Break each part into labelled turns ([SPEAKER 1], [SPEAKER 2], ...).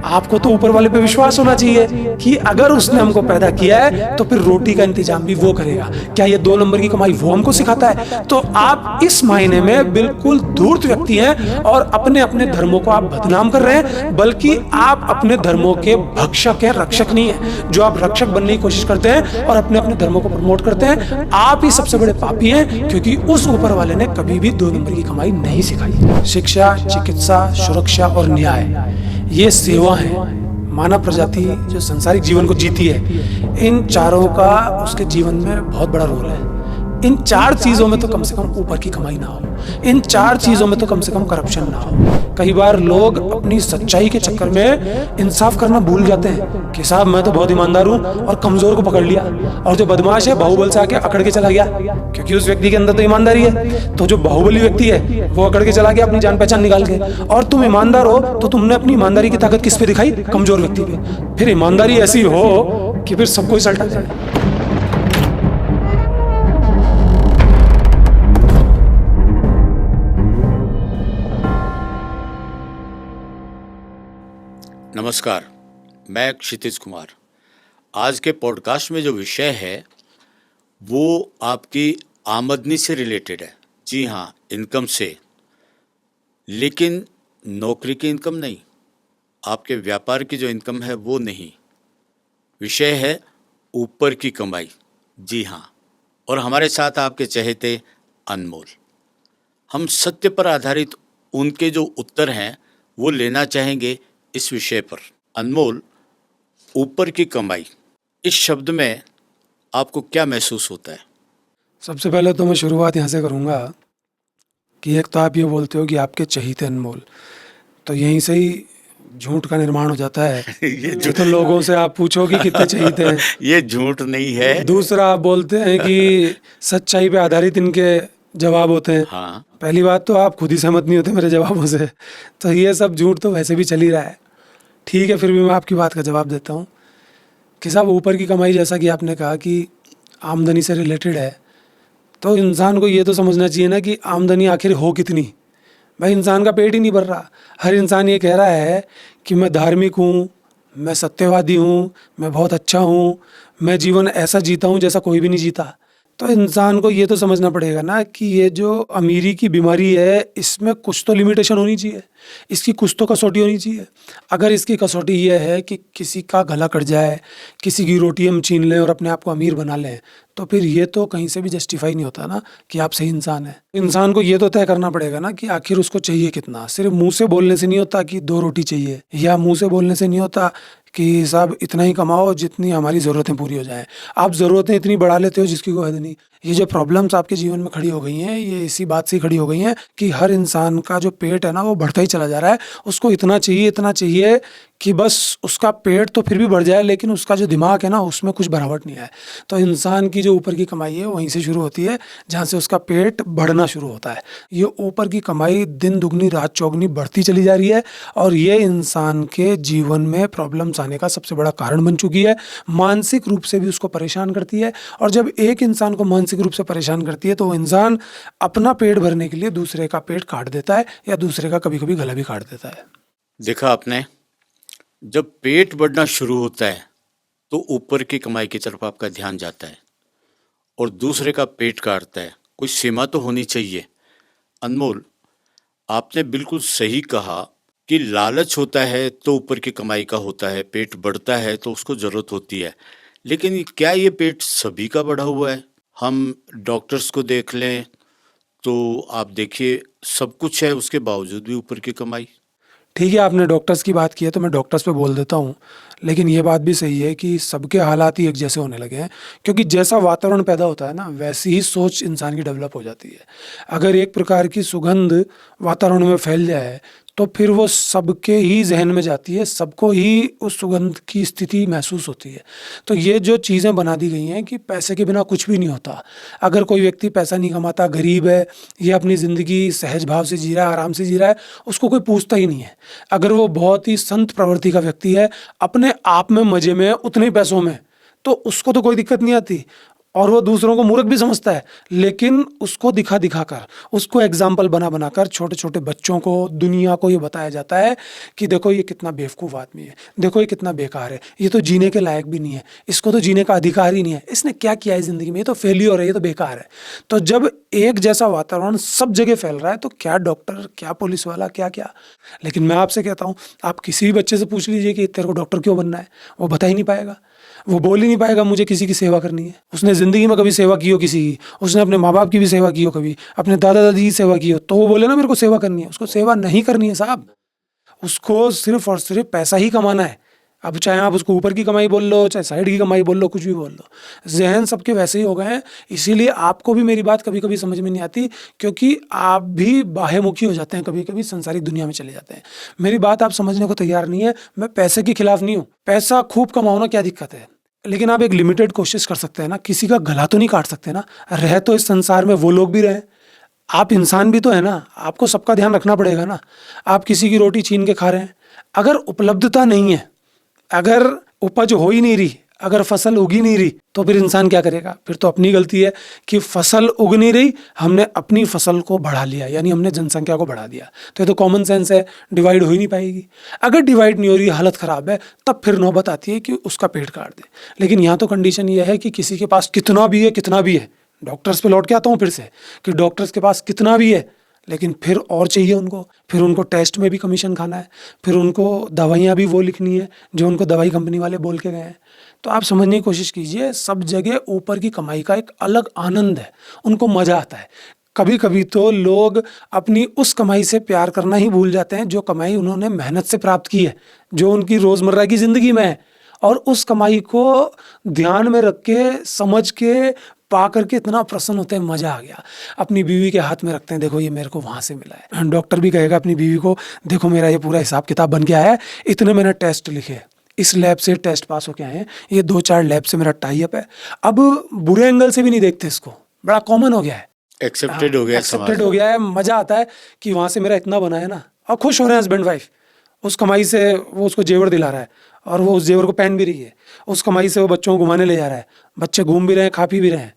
[SPEAKER 1] आपको तो ऊपर वाले पे विश्वास होना चाहिए कि अगर उसने हमको पैदा किया है तो फिर रोटी का इंतजाम भी वो करेगा। क्या ये 2 नंबर की कमाई वो हमको सिखाता है? तो आप इस मायने में बिल्कुल धूर्त व्यक्ति हैं और अपने अपने धर्मों को आप बदनाम कर रहे हैं, बल्कि आप अपने धर्मों के भक्षक हैं, रक्षक नहीं है। जो आप रक्षक बनने की कोशिश करते हैं और अपने अपने धर्मों को प्रमोट करते हैं, आप ही सबसे बड़े पापी हैं, क्योंकि उस ऊपर वाले ने कभी भी 2 नंबर की कमाई नहीं सिखाई। शिक्षा, चिकित्सा, सुरक्षा और न्याय, ये सेवा है। मानव प्रजाति जो संसारिक जीवन को जीती है, इन चारों का उसके जीवन में बहुत बड़ा रोल है। इन 4 चीजों में तो कम से कम ऊपर की कमाई ना हो, इन 4 चीजों में तो कम से कम करप्शन ना हो। कई बार लोग अपनी सच्चाई के चक्कर में इंसाफ करना भूल जाते हैं कि साहब मैं तो बहुत ईमानदार हूं और कमजोर को पकड़ लिया, और जो बदमाश है बाहुबल से आके अकड़ के चला गया, क्योंकि उस व्यक्ति के अंदर तो ईमानदारी है। तो जो बाहुबली व्यक्ति है वो अकड़ के चला गया अपनी जान पहचान निकाल के, और तुम ईमानदार हो तो तुमने अपनी ईमानदारी की ताकत किस पे दिखाई? कमजोर व्यक्ति पे। फिर ईमानदारी ऐसी हो कि फिर सबको ही सल्टा जाए।
[SPEAKER 2] नमस्कार, मैं क्षितिज कुमार। आज के पॉडकास्ट में जो विषय है वो आपकी आमदनी से रिलेटेड है। जी हाँ, इनकम से, लेकिन नौकरी की इनकम नहीं, आपके व्यापार की जो इनकम है वो नहीं। विषय है ऊपर की कमाई। जी हाँ, और हमारे साथ आपके चहेते अनमोल। हम सत्य पर आधारित उनके जो उत्तर हैं वो लेना चाहेंगे इस विषय पर। अनमोल, ऊपर की कमाई, इस शब्द में आपको क्या महसूस होता है?
[SPEAKER 1] सबसे पहले तो मैं शुरुआत यहाँ से करूँगा कि एक तो आप ये बोलते हो कि आपके चहीते अनमोल, तो यहीं से ही झूठ का निर्माण हो जाता है। ये तो लोगों से आप पूछो कि कितने चहीते हैं,
[SPEAKER 2] ये झूठ नहीं है।
[SPEAKER 1] दूसरा आप बोलते हैं कि सच्चाई पे आधारित इनके जवाब होते हैं।
[SPEAKER 2] हाँ,
[SPEAKER 1] पहली बात तो आप खुद ही सहमत नहीं होते मेरे जवाबों से, तो ये सब झूठ तो वैसे भी चल ही रहा है। ठीक है, फिर भी मैं आपकी बात का जवाब देता हूँ कि साहब ऊपर की कमाई, जैसा कि आपने कहा कि आमदनी से रिलेटेड है, तो इंसान को ये तो समझना चाहिए ना कि आमदनी आखिर हो कितनी। भाई इंसान का पेट ही नहीं भर रहा। हर इंसान ये कह रहा है कि मैं धार्मिक हूँ, मैं सत्यवादी हूँ, मैं बहुत अच्छा हूँ, मैं जीवन ऐसा जीता हूँ जैसा कोई भी नहीं जीता। तो इंसान को ये तो समझना पड़ेगा ना कि ये जो अमीरी की बीमारी है, इसमें कुछ तो लिमिटेशन होनी चाहिए, इसकी कुछ तो कसौटी होनी चाहिए। अगर इसकी कसौटी ये है कि किसी का गला कट जाए, किसी की रोटी हम छीन लें और अपने आप को अमीर बना लें, तो फिर ये तो कहीं से भी जस्टिफाई नहीं होता ना कि आप सही इंसान हैं। इंसान को ये तो तय करना पड़ेगा ना कि आखिर उसको चाहिए कितना। सिर्फ मुंह से बोलने से नहीं होता कि 2 रोटी चाहिए, या मुंह से बोलने से नहीं होता कि साहब इतना ही कमाओ जितनी हमारी ज़रूरतें पूरी हो जाए। आप ज़रूरतें इतनी बढ़ा लेते हो जिसकी कोई हद नहीं। ये जो प्रॉब्लम्स आपके जीवन में खड़ी हो गई हैं, ये इसी बात से खड़ी हो गई हैं कि हर इंसान का जो पेट है ना वो बढ़ता ही चला जा रहा है। उसको इतना चाहिए कि बस उसका पेट तो फिर भी बढ़ जाए, लेकिन उसका जो दिमाग है ना उसमें कुछ बढ़ावट नहीं आए। तो इंसान की जो ऊपर की कमाई है वहीं से शुरू होती है, जहाँ से उसका पेट बढ़ना शुरू होता है। ये ऊपर की कमाई दिन दुगनी रात चौगनी बढ़ती चली जा रही है, और ये इंसान के जीवन में प्रॉब्लम्स आने का सबसे बड़ा कारण बन चुकी है। मानसिक रूप से भी उसको परेशान करती है, और जब एक इंसान को मानसिक रूप से परेशान करती है तो वो इंसान अपना पेट भरने के लिए दूसरे का पेट काट देता है, या दूसरे का कभी कभी गला भी काट देता है।
[SPEAKER 2] देखा आपने, जब पेट बढ़ना शुरू होता है तो ऊपर की कमाई की तरफ आपका ध्यान जाता है, और दूसरे का पेट काटता है। कोई सीमा तो होनी चाहिए। अनमोल, आपने बिल्कुल सही कहा कि लालच होता है तो ऊपर की कमाई का होता है, पेट बढ़ता है तो उसको ज़रूरत होती है। लेकिन क्या ये पेट सभी का बढ़ा हुआ है? हम डॉक्टर्स को देख लें तो आप देखिए सब कुछ है, उसके बावजूद भी ऊपर की कमाई।
[SPEAKER 1] ठीक है, आपने डॉक्टर्स की बात की है तो मैं डॉक्टर्स पे बोल देता हूँ, लेकिन ये बात भी सही है कि सबके हालात ही एक जैसे होने लगे हैं, क्योंकि जैसा वातावरण पैदा होता है ना वैसी ही सोच इंसान की डेवलप हो जाती है। अगर एक प्रकार की सुगंध वातावरण में फैल जाए तो फिर वो सबके ही जहन में जाती है, सबको ही उस सुगंध की स्थिति महसूस होती है। तो ये जो चीज़ें बना दी गई हैं कि पैसे के बिना कुछ भी नहीं होता। अगर कोई व्यक्ति पैसा नहीं कमाता, गरीब है, ये अपनी ज़िंदगी सहज भाव से जी रहा है, आराम से जी रहा है, उसको कोई पूछता ही नहीं है। अगर वो बहुत ही संत प्रवृत्ति का व्यक्ति है, अपने आप में मज़े में, उतने पैसों में, तो उसको तो कोई दिक्कत नहीं आती। और वो दूसरों को मूर्ख भी समझता है, लेकिन उसको दिखा दिखा कर, उसको एग्जाम्पल बना बना कर छोटे छोटे बच्चों को, दुनिया को ये बताया जाता है कि देखो ये कितना बेवकूफ़ आदमी है, देखो ये कितना बेकार है, ये तो जीने के लायक भी नहीं है, इसको तो जीने का अधिकार ही नहीं है, इसने क्या किया है ज़िंदगी में, ये तो फेल्योर है, ये तो बेकार है। तो जब एक जैसा वातावरण सब जगह फैल रहा है तो क्या डॉक्टर, क्या पुलिस वाला, क्या क्या। लेकिन मैं आपसे कहता हूँ, आप किसी भी बच्चे से पूछ लीजिए कि तेरे को डॉक्टर क्यों बनना है, वो बता ही नहीं पाएगा। वो बोल ही नहीं पाएगा मुझे किसी की सेवा करनी है। उसने ज़िंदगी में कभी सेवा की हो किसी की, उसने अपने माँ बाप की भी सेवा की हो, कभी अपने दादा दादी की सेवा की हो, तो वो बोले ना मेरे को सेवा करनी है। उसको सेवा नहीं करनी है साहब, उसको सिर्फ और सिर्फ पैसा ही कमाना है। अब चाहे आप उसको ऊपर की कमाई बोल लो, चाहे साइड की कमाई बोल लो, कुछ भी बोल लो, जहन सबके वैसे ही हो गए हैं। इसीलिए आपको भी मेरी बात कभी कभी समझ में नहीं आती, क्योंकि आप भी बाह्यमुखी हो जाते हैं, कभी कभी संसारिक दुनिया में चले जाते हैं। मेरी बात आप समझने को तैयार नहीं है। मैं पैसे के खिलाफ नहीं हूँ, पैसा खूब कमाओ ना, क्या दिक्कत है, लेकिन आप एक लिमिटेड कोशिश कर सकते हैं ना। किसी का गला तो नहीं काट सकते ना। रह तो इस संसार में वो लोग भी रहे, आप इंसान भी तो है ना, आपको सबका ध्यान रखना पड़ेगा ना। आप किसी की रोटी छीन के खा रहे हैं, अगर उपलब्धता नहीं है, अगर उपज हो ही नहीं रही, अगर फसल उगी नहीं रही, तो फिर इंसान क्या करेगा? फिर तो अपनी गलती है कि फसल उग नहीं रही, हमने अपनी फसल को बढ़ा लिया, यानी हमने जनसंख्या को बढ़ा दिया। तो ये तो कॉमन सेंस है, डिवाइड हो ही नहीं पाएगी। अगर डिवाइड नहीं हो रही, हालत ख़राब है, तब फिर नौबत आती है कि उसका पेट काट दे। लेकिन यहाँ तो कंडीशन ये है कि किसी के पास कितना भी है, कितना भी है, डॉक्टर्स पे लौट के आता हूँ फिर से कि डॉक्टर्स के पास कितना भी है, लेकिन फिर और चाहिए उनको। फिर उनको टेस्ट में भी कमीशन खाना है, फिर उनको दवाइयाँ भी वो लिखनी है जो उनको दवाई कंपनी वाले बोल के गए हैं। तो आप समझने की कोशिश कीजिए, सब जगह ऊपर की कमाई का एक अलग आनंद है, उनको मज़ा आता है। कभी कभी तो लोग अपनी उस कमाई से प्यार करना ही भूल जाते हैं जो कमाई उन्होंने मेहनत से प्राप्त की है, जो उनकी रोज़मर्रा की ज़िंदगी में है, और उस कमाई को ध्यान में रख के, समझ के, पा करके इतना प्रसन्न होते हैं, मज़ा आ गया। अपनी बीवी के हाथ में रखते हैं, देखो ये मेरे को वहाँ से मिला है। डॉक्टर भी कहेगा अपनी बीवी को, देखो मेरा ये पूरा हिसाब किताब बन के आया है, इतने मैंने टेस्ट लिखे, इस लैब से टेस्ट पास होके आए हैं, ये 2-4 लैब से मेरा टाई अप है। अब बुरे एंगल से भी नहीं देखते इसको, बड़ा कॉमन हो गया है,
[SPEAKER 2] एक्सेप्टेड हो गया,
[SPEAKER 1] एक्सेप्टेड हो गया है। मज़ा आता है कि वहाँ से मेरा इतना बना है ना, और खुश हो रहे हैं हस्बैंड वाइफ। उस कमाई से वो उसको जेवर दिला रहा है और वो उस जेवर को पहन भी रही है। उस कमाई से वो बच्चों को घुमाने ले जा रहा है, बच्चे घूम भी रहे हैं, खा पी भी रहे हैं,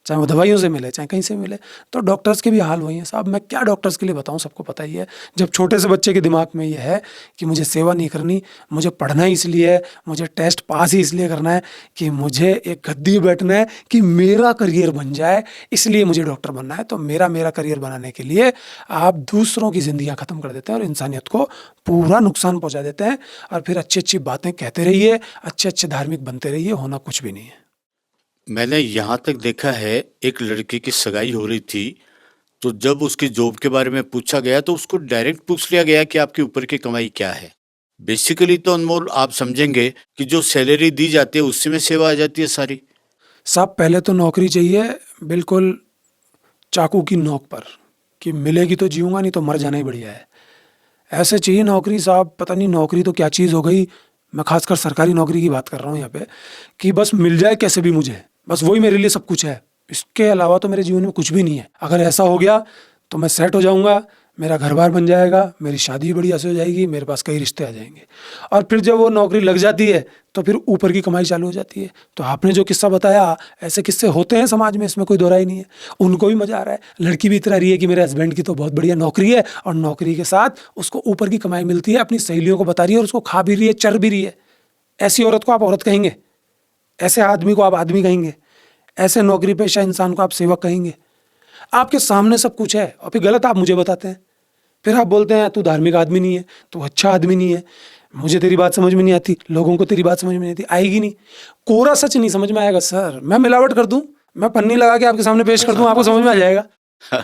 [SPEAKER 1] चाहे वो दवाइयों से मिले, चाहे कहीं से मिले। तो डॉक्टर्स के भी हाल वही है साहब। मैं क्या डॉक्टर्स के लिए बताऊं, सबको पता ही है। जब छोटे से बच्चे के दिमाग में ये है कि मुझे सेवा नहीं करनी, मुझे पढ़ना ही इसलिए है, मुझे टेस्ट पास ही इसलिए करना है कि मुझे एक गद्दी पे बैठना है कि मेरा करियर बन जाए, इसलिए मुझे डॉक्टर बनना है। तो मेरा करियर बनाने के लिए आप दूसरों की ज़िंदगियाँ ख़त्म कर देते हैं और इंसानियत को पूरा नुकसान पहुँचा देते हैं। और फिर अच्छी अच्छी बातें कहते रहिए, अच्छे अच्छे धार्मिक बनते रहिए, होना कुछ भी नहीं है।
[SPEAKER 2] मैंने यहाँ तक देखा है, एक लड़की की सगाई हो रही थी, तो जब उसकी जॉब के बारे में पूछा गया तो उसको डायरेक्ट पूछ लिया गया कि आपके ऊपर की कमाई क्या है। बेसिकली तो अनमोल आप समझेंगे कि जो सैलरी दी जाती है उससे में सेवा आ जाती है सारी।
[SPEAKER 1] साहब पहले तो नौकरी चाहिए, बिल्कुल चाकू की नोक पर, कि मिलेगी तो जीऊँगा, नहीं तो मर जाना ही बढ़िया है। ऐसे चाहिए नौकरी साहब। पता नहीं नौकरी तो क्या चीज़ हो गई, मैं खासकर सरकारी नौकरी की बात कर रहा हूँ यहाँ पे, कि बस मिल जाए कैसे भी मुझे, बस वही मेरे लिए सब कुछ है। इसके अलावा तो मेरे जीवन में कुछ भी नहीं है। अगर ऐसा हो गया तो मैं सेट हो जाऊँगा, मेरा घर बार बन जाएगा, मेरी शादी भी बढ़िया से हो जाएगी, मेरे पास कई रिश्ते आ जाएंगे। और फिर जब वो नौकरी लग जाती है तो फिर ऊपर की कमाई चालू हो जाती है। तो आपने जो किस्सा बताया, ऐसे किस्से होते हैं समाज में, इसमें कोई दो राय नहीं है। उनको भी मज़ा आ रहा है, लड़की भी इतरा रही है कि मेरे हस्बैंड की तो बहुत बढ़िया नौकरी है, और नौकरी के साथ उसको ऊपर की कमाई मिलती है, अपनी सहेलियों को बता रही है और उसको खा भी रही है, चर भी रही है। ऐसी औरत को आप औरत कहेंगे? ऐसे आदमी को आप आदमी कहेंगे? ऐसे नौकरी पेशा इंसान को आप सेवक कहेंगे? आपके सामने सब कुछ है और फिर गलत आप मुझे बताते हैं। फिर आप बोलते हैं तू धार्मिक आदमी नहीं है, तू अच्छा आदमी नहीं है, मुझे तेरी बात समझ में नहीं आती, लोगों को तेरी बात समझ में नहीं आती। आएगी नहीं, कोरा सच नहीं समझ में आएगा सर। मैं मिलावट कर दूं, मैं पन्नी लगा के आपके सामने पेश कर दूं, आपको समझ में आ जाएगा।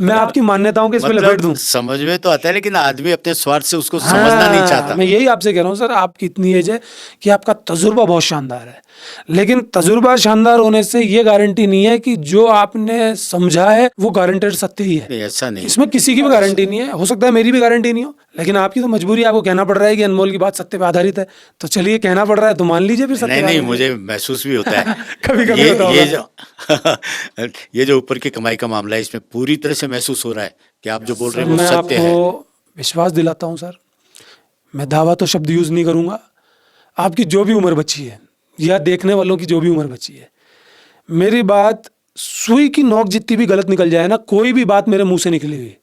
[SPEAKER 1] मैं आपकी मान्यताओं के इस पे लपेट दूं,
[SPEAKER 2] समझ में तो आता है, लेकिन आदमी अपने स्वार्थ से उसको समझना नहीं चाहता।
[SPEAKER 1] मैं यही आपसे कह रहा हूँ सर, आपकी इतनी एज है कि आपका तजुर्बा बहुत शानदार है, लेकिन तजुर्बा शानदार होने से ये गारंटी नहीं है कि जो आपने समझा है वो गारंटेड सत्य ही है।
[SPEAKER 2] नहीं, ऐसा नहीं,
[SPEAKER 1] इसमें किसी की भी गारंटी नहीं है। हो सकता है मेरी भी गारंटी नहीं हो, लेकिन आपकी तो मजबूरी है, आपको कहना पड़ रहा है कि अनमोल की बात सत्य पे आधारित है। तो चलिए, कहना पड़ रहा है तो मान लीजिए फिर सत्य।
[SPEAKER 2] नहीं, मुझे महसूस भी होता है
[SPEAKER 1] कभी कभी होता होगा।
[SPEAKER 2] ये जो ऊपर की कमाई का मामला है, इसमें पूरी तरह से महसूस हो रहा है कि आप जो बोल रहे हैं वो
[SPEAKER 1] मैं
[SPEAKER 2] सत्य है।
[SPEAKER 1] आपको विश्वास दिलाता हूँ सर, मैं दावा तो शब्द यूज़ नहीं करूँगा। आपकी जो भी उम्र बची है, या देखने वालों की जो भी उम्र बची है, मेरी बात सुई की नोक जितनी भी गलत निकल जाए ना, कोई भी बात मेरे मुंह से निकली हुई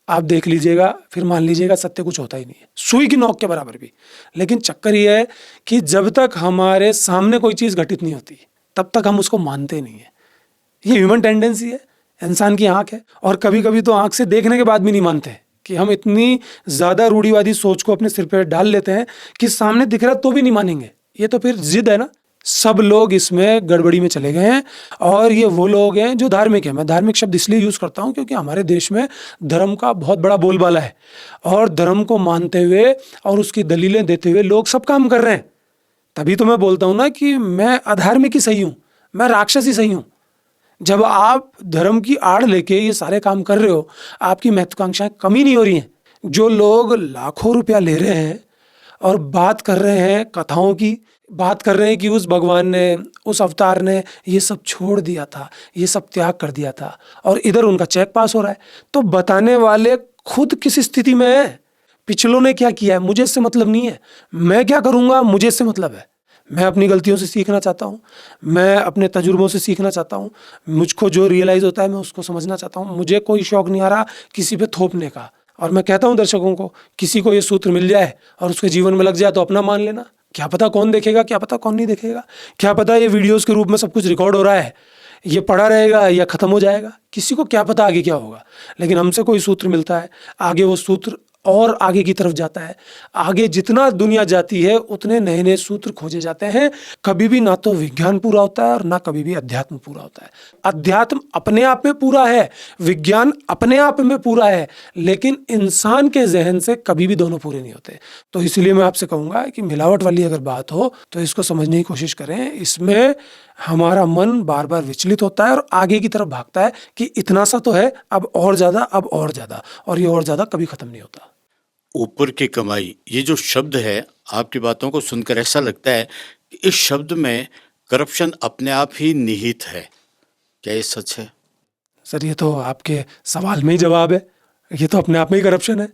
[SPEAKER 1] आप देख लीजिएगा, फिर मान लीजिएगा सत्य कुछ होता ही नहीं है, सुई की नोक के बराबर भी। लेकिन चक्कर ये है कि जब तक हमारे सामने कोई चीज़ घटित नहीं होती तब तक हम उसको मानते नहीं है। ये ह्यूमन टेंडेंसी है, इंसान की आंख है। और कभी कभी तो आंख से देखने के बाद भी नहीं मानते कि हम इतनी ज़्यादा रूढ़िवादी सोच को अपने सिर पे डाल लेते हैं कि सामने दिख रहा तो भी नहीं मानेंगे। ये तो फिर जिद है ना। सब लोग इसमें गड़बड़ी में चले गए हैं और ये वो लोग हैं जो धार्मिक हैं। मैं धार्मिक शब्द इसलिए यूज़ करता हूँ क्योंकि हमारे देश में धर्म का बहुत बड़ा बोलबाला है और धर्म को मानते हुए और उसकी दलीलें देते हुए लोग सब काम कर रहे हैं। तभी तो मैं बोलता हूँ ना कि मैं अधार्मिक ही सही हूँ, मैं राक्षस ही सही हूँ। जब आप धर्म की आड़ लेके ये सारे काम कर रहे हो, आपकी महत्वाकांक्षाएं कमी नहीं हो रही हैं। जो लोग लाखों रुपया ले रहे हैं और बात कर रहे हैं कथाओं की, बात कर रहे हैं कि उस भगवान ने, उस अवतार ने ये सब छोड़ दिया था, ये सब त्याग कर दिया था, और इधर उनका चेक पास हो रहा है, तो बताने वाले खुद किस स्थिति में है? पिछलों ने क्या किया है मुझे इससे मतलब नहीं है, मैं क्या करूँगा मुझे इससे मतलब है। मैं अपनी गलतियों से सीखना चाहता हूँ, मैं अपने तजुर्बों से सीखना चाहता हूँ, मुझको जो रियलाइज़ होता है मैं उसको समझना चाहता हूँ। मुझे कोई शौक नहीं आ रहा किसी पे थोपने का। और मैं कहता हूँ दर्शकों को, किसी को ये सूत्र मिल जाए और उसके जीवन में लग जाए तो अपना मान लेना। क्या पता कौन देखेगा, क्या पता कौन नहीं देखेगा, क्या पता ये वीडियोज़ के रूप में सब कुछ रिकॉर्ड हो रहा है, ये पड़ा रहेगा या ख़त्म हो जाएगा, किसी को क्या पता आगे क्या होगा। लेकिन हमसे कोई सूत्र मिलता है, आगे वो सूत्र और आगे की तरफ जाता है। आगे जितना दुनिया जाती है उतने नए नए सूत्र खोजे जाते हैं। कभी भी ना तो विज्ञान पूरा होता है और ना कभी भी अध्यात्म पूरा होता है। अध्यात्म अपने आप में पूरा है, विज्ञान अपने आप में पूरा है, लेकिन इंसान के जहन से कभी भी दोनों पूरे नहीं होते। तो इसलिए मैं आपसे कहूँगा कि मिलावट वाली अगर बात हो तो इसको समझने की कोशिश करें। इसमें हमारा मन बार बार विचलित होता है और आगे की तरफ भागता है कि इतना सा तो है, अब और ज़्यादा, अब और ज़्यादा, और ये और ज़्यादा कभी ख़त्म नहीं होता।
[SPEAKER 2] ऊपर की कमाई, ये जो शब्द है, आपकी बातों को सुनकर ऐसा लगता है कि इस शब्द में करप्शन अपने आप ही निहित है। क्या ये सच है?
[SPEAKER 1] सर ये तो आपके सवाल में ही जवाब है, ये तो अपने आप में ही करप्शन है।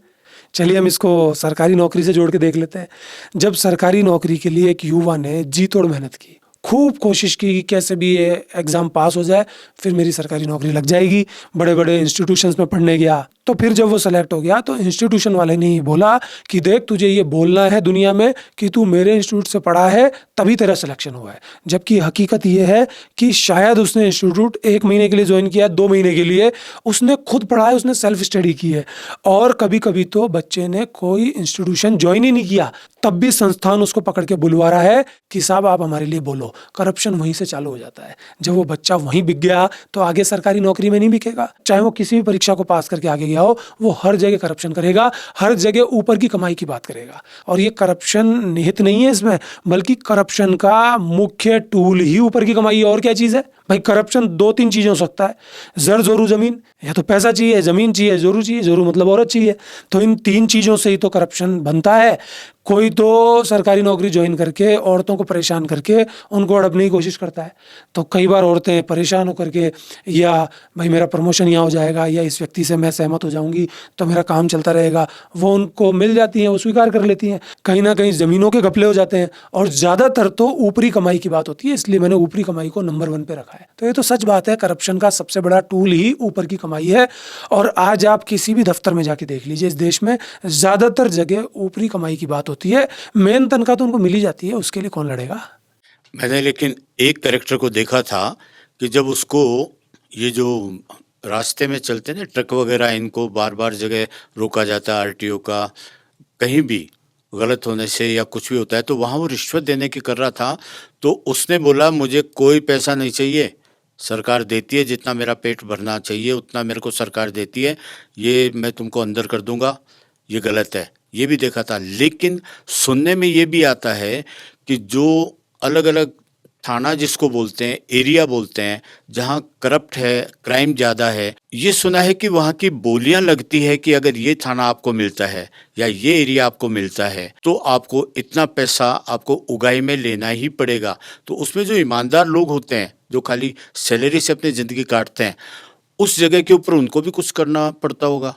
[SPEAKER 1] चलिए हम इसको सरकारी नौकरी से जोड़ के देख लेते हैं। जब सरकारी नौकरी के लिए एक युवा ने जी तोड़ मेहनत की, खूब कोशिश की कि कैसे भी ये एग्ज़ाम पास हो जाए, फिर मेरी सरकारी नौकरी लग जाएगी, बड़े बड़े इंस्टीट्यूशंस में पढ़ने गया, तो फिर जब वो सेलेक्ट हो गया तो इंस्टीट्यूशन वाले ने ही बोला कि देख तुझे ये बोलना है दुनिया में कि तू मेरे इंस्टीट्यूट से पढ़ा है तभी तेरा सिलेक्शन हुआ है। जबकि हकीकत ये है कि शायद उसने इंस्टीट्यूट 1 महीने के लिए ज्वाइन किया, 2 महीने के लिए, उसने खुद पढ़ा है, उसने सेल्फ स्टडी की है। और कभी कभी तो बच्चे ने कोई इंस्टीट्यूशन ज्वाइन ही नहीं किया, तब भी संस्थान उसको पकड़ के बुलवा रहा है कि साहब आप हमारे लिए बोलो। करप्शन वहीं से चालू हो जाता है। जब वो बच्चा वहीं बिक गया तो आगे सरकारी नौकरी में नहीं बिकेगा। चाहे वो किसी भी परीक्षा को पास करके आगे गया हो, वो हर जगह करप्शन करेगा, हर जगह ऊपर की कमाई की बात करेगा। और ये करप्शन निहित नहीं है इसमें, बल्कि करप्शन का मुख्य टूल ही ऊपर की कमाई है। और क्या चीज़ है भाई? करप्शन 2-3 चीज़ें हो सकता है, जर जोरू जमीन, या तो पैसा चाहिए, जमीन चाहिए, जोरू चाहिए, जोरू मतलब औरत चाहिए। तो इन 3 चीज़ों से ही तो करप्शन बनता है। कोई तो सरकारी नौकरी ज्वाइन करके औरतों को परेशान करके उनको हड़पने की कोशिश करता है, तो कई बार औरतें परेशान होकर के, या भाई मेरा प्रमोशन यहाँ हो जाएगा, या इस व्यक्ति से मैं सहमत हो जाऊंगी तो मेरा काम चलता रहेगा, वो उनको मिल जाती हैं, वो स्वीकार कर लेती हैं। कहीं ना कहीं ज़मीनों के घपले हो जाते हैं, और ज़्यादातर तो ऊपरी कमाई की बात होती है, इसलिए मैंने ऊपरी कमाई को नंबर 1 पे रखा है। तो ये तो सच बात है, करप्शन का सबसे बड़ा टूल ही ऊपर की कमाई है। और आज आप किसी भी दफ्तर में जाके देख लीजिए, इस देश में ज़्यादातर जगह ऊपरी कमाई की बात होती है। मेन तनख्वाह तो उनको मिल ही जाती है, उसके लिए कौन लड़ेगा।
[SPEAKER 2] मैंने लेकिन एक कैरेक्टर को देखा था कि जब उसको ये जो रास्ते में चलते हैं ना ट्रक वगैरह, इनको बार बार जगह रोका जाता है आरटीओ का, कहीं भी गलत होने से या कुछ भी होता है, तो वहाँ वो रिश्वत देने की कर रहा था। तो उसने बोला मुझे कोई पैसा नहीं चाहिए, सरकार देती है, जितना मेरा पेट भरना चाहिए उतना मेरे को सरकार देती है, ये मैं तुमको अंदर कर दूंगा, ये गलत है। ये भी देखा था। लेकिन सुनने में ये भी आता है कि जो अलग अलग थाना जिसको बोलते हैं, एरिया बोलते हैं, जहाँ करप्ट है, क्राइम ज़्यादा है, ये सुना है कि वहाँ की बोलियां लगती है कि अगर ये थाना आपको मिलता है या ये एरिया आपको मिलता है तो आपको इतना पैसा आपको उगाही में लेना ही पड़ेगा। तो उसमें जो ईमानदार लोग होते हैं, जो खाली सैलरी से अपनी ज़िंदगी काटते हैं, उस जगह के ऊपर उनको भी कुछ करना पड़ता होगा।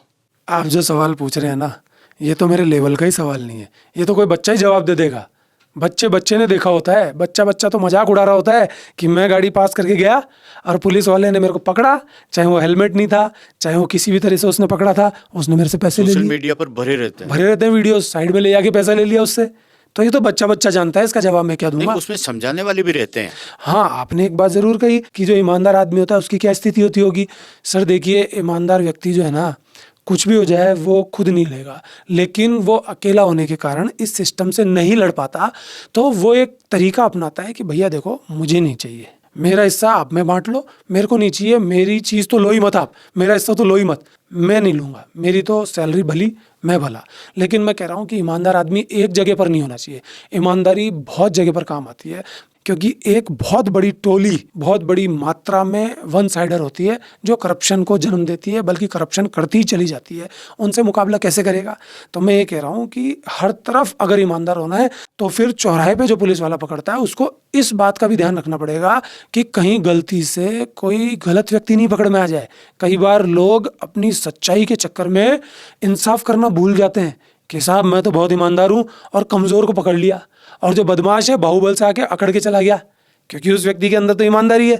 [SPEAKER 1] आप जो सवाल पूछ रहे हैं ना, ये तो मेरे लेवल का ही सवाल नहीं है, ये तो कोई बच्चा ही जवाब दे देगा। बच्चे बच्चे ने देखा होता है, बच्चा बच्चा तो मजाक उड़ा रहा होता है कि मैं गाड़ी पास करके गया और पुलिस वाले ने मेरे को पकड़ा, चाहे वो हेलमेट नहीं था, चाहे वो किसी भी तरह से उसने पकड़ा था, उसने मेरे से पैसे ले
[SPEAKER 2] सोशल
[SPEAKER 1] लिए।
[SPEAKER 2] मीडिया पर भरे रहते हैं।
[SPEAKER 1] भरे रहते हैं वीडियो, साइड में ले जाके पैसा ले लिया उससे। तो ये तो बच्चा बच्चा जानता है, इसका जवाब मैं क्या
[SPEAKER 2] नहीं,
[SPEAKER 1] दूंगा।
[SPEAKER 2] उसमें समझाने वाले भी रहते हैं।
[SPEAKER 1] हाँ, आपने एक बात जरूर कही कि जो ईमानदार आदमी होता है उसकी क्या स्थिति होती होगी। सर देखिए, ईमानदार व्यक्ति जो है ना, कुछ भी हो जाए वो खुद नहीं लेगा, लेकिन वो अकेला होने के कारण इस सिस्टम से नहीं लड़ पाता, तो वो एक तरीका अपनाता है कि भैया देखो, मुझे नहीं चाहिए, मेरा हिस्सा आप में बांट लो, मेरे को नहीं चाहिए, मेरी चीज़ तो लो ही मत आप, मेरा हिस्सा तो लो ही मत, मैं नहीं लूँगा, मेरी तो सैलरी भली मैं भला। लेकिन मैं कह रहा हूँ कि ईमानदार आदमी एक जगह पर नहीं होना चाहिए। ईमानदारी बहुत जगह पर काम आती है, क्योंकि एक बहुत बड़ी टोली बहुत बड़ी मात्रा में वन साइडर होती है जो करप्शन को जन्म देती है, बल्कि करप्शन करती ही चली जाती है। उनसे मुकाबला कैसे करेगा? तो मैं ये कह रहा हूँ कि हर तरफ अगर ईमानदार होना है तो फिर चौराहे पे जो पुलिस वाला पकड़ता है उसको इस बात का भी ध्यान रखना पड़ेगा कि कहीं गलती से कोई गलत व्यक्ति नहीं पकड़ में आ जाए। कई बार लोग अपनी सच्चाई के चक्कर में इंसाफ करना भूल जाते हैं कि साहब मैं तो बहुत ईमानदार हूँ, और कमज़ोर को पकड़ लिया, और जो बदमाश है बाहुबल से आके अकड़ के चला गया, क्योंकि उस व्यक्ति के अंदर तो ईमानदारी है।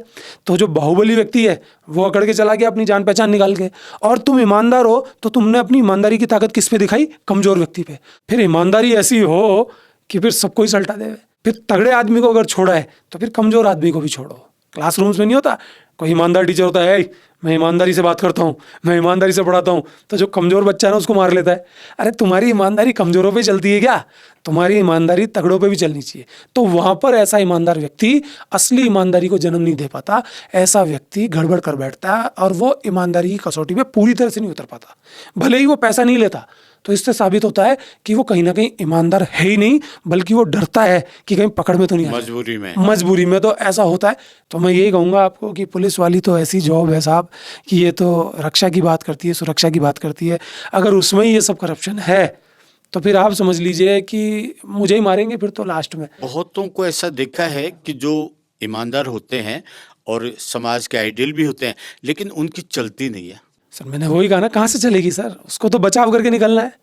[SPEAKER 1] तो जो बाहुबली व्यक्ति है वो अकड़ के चला गया अपनी जान पहचान निकाल के, और तुम ईमानदार हो तो तुमने अपनी ईमानदारी की ताकत किस पे दिखाई? कमज़ोर व्यक्ति पे। फिर ईमानदारी ऐसी हो कि फिर सबको ही सल्टा देवे। फिर तगड़े आदमी को अगर छोड़ा है तो फिर कमज़ोर आदमी को भी छोड़ो। क्लासरूम्स में नहीं होता, कोई ईमानदार टीचर होता है, मैं ईमानदारी से बात करता हूँ, मैं ईमानदारी से पढ़ाता हूँ, तो जो कमज़ोर बच्चा है ना उसको मार लेता है। अरे तुम्हारी ईमानदारी कमज़ोरों पे चलती है क्या? तुम्हारी ईमानदारी तगड़ों पे भी चलनी चाहिए। तो वहाँ पर ऐसा ईमानदार व्यक्ति असली ईमानदारी को जन्म नहीं दे पाता। ऐसा व्यक्ति गड़बड़ कर बैठता है और वो ईमानदारी की कसौटी पे पूरी तरह से नहीं उतर पाता। भले ही वो पैसा नहीं लेता, तो इससे साबित होता है कि वो कहीं ना कहीं ईमानदार है ही नहीं, बल्कि वो डरता है कि कहीं पकड़ में तो नहीं आ जाए। मजबूरी में तो ऐसा होता है। तो मैं यही कहूँगा आपको कि पुलिस वाली तो ऐसी जॉब है साहब कि ये तो रक्षा की बात करती है, सुरक्षा की बात करती है। अगर उसमें ही ये सब करप्शन है तो फिर आप समझ लीजिए कि मुझे ही मारेंगे फिर तो लास्ट में।
[SPEAKER 2] बहुतों को ऐसा देखा है कि जो ईमानदार होते हैं और समाज के आइडियल भी होते हैं, लेकिन उनकी चलती नहीं है।
[SPEAKER 1] सर मैंने वही कहा ना, कहाँ से चलेगी सर? उसको तो बचाव करके निकलना है।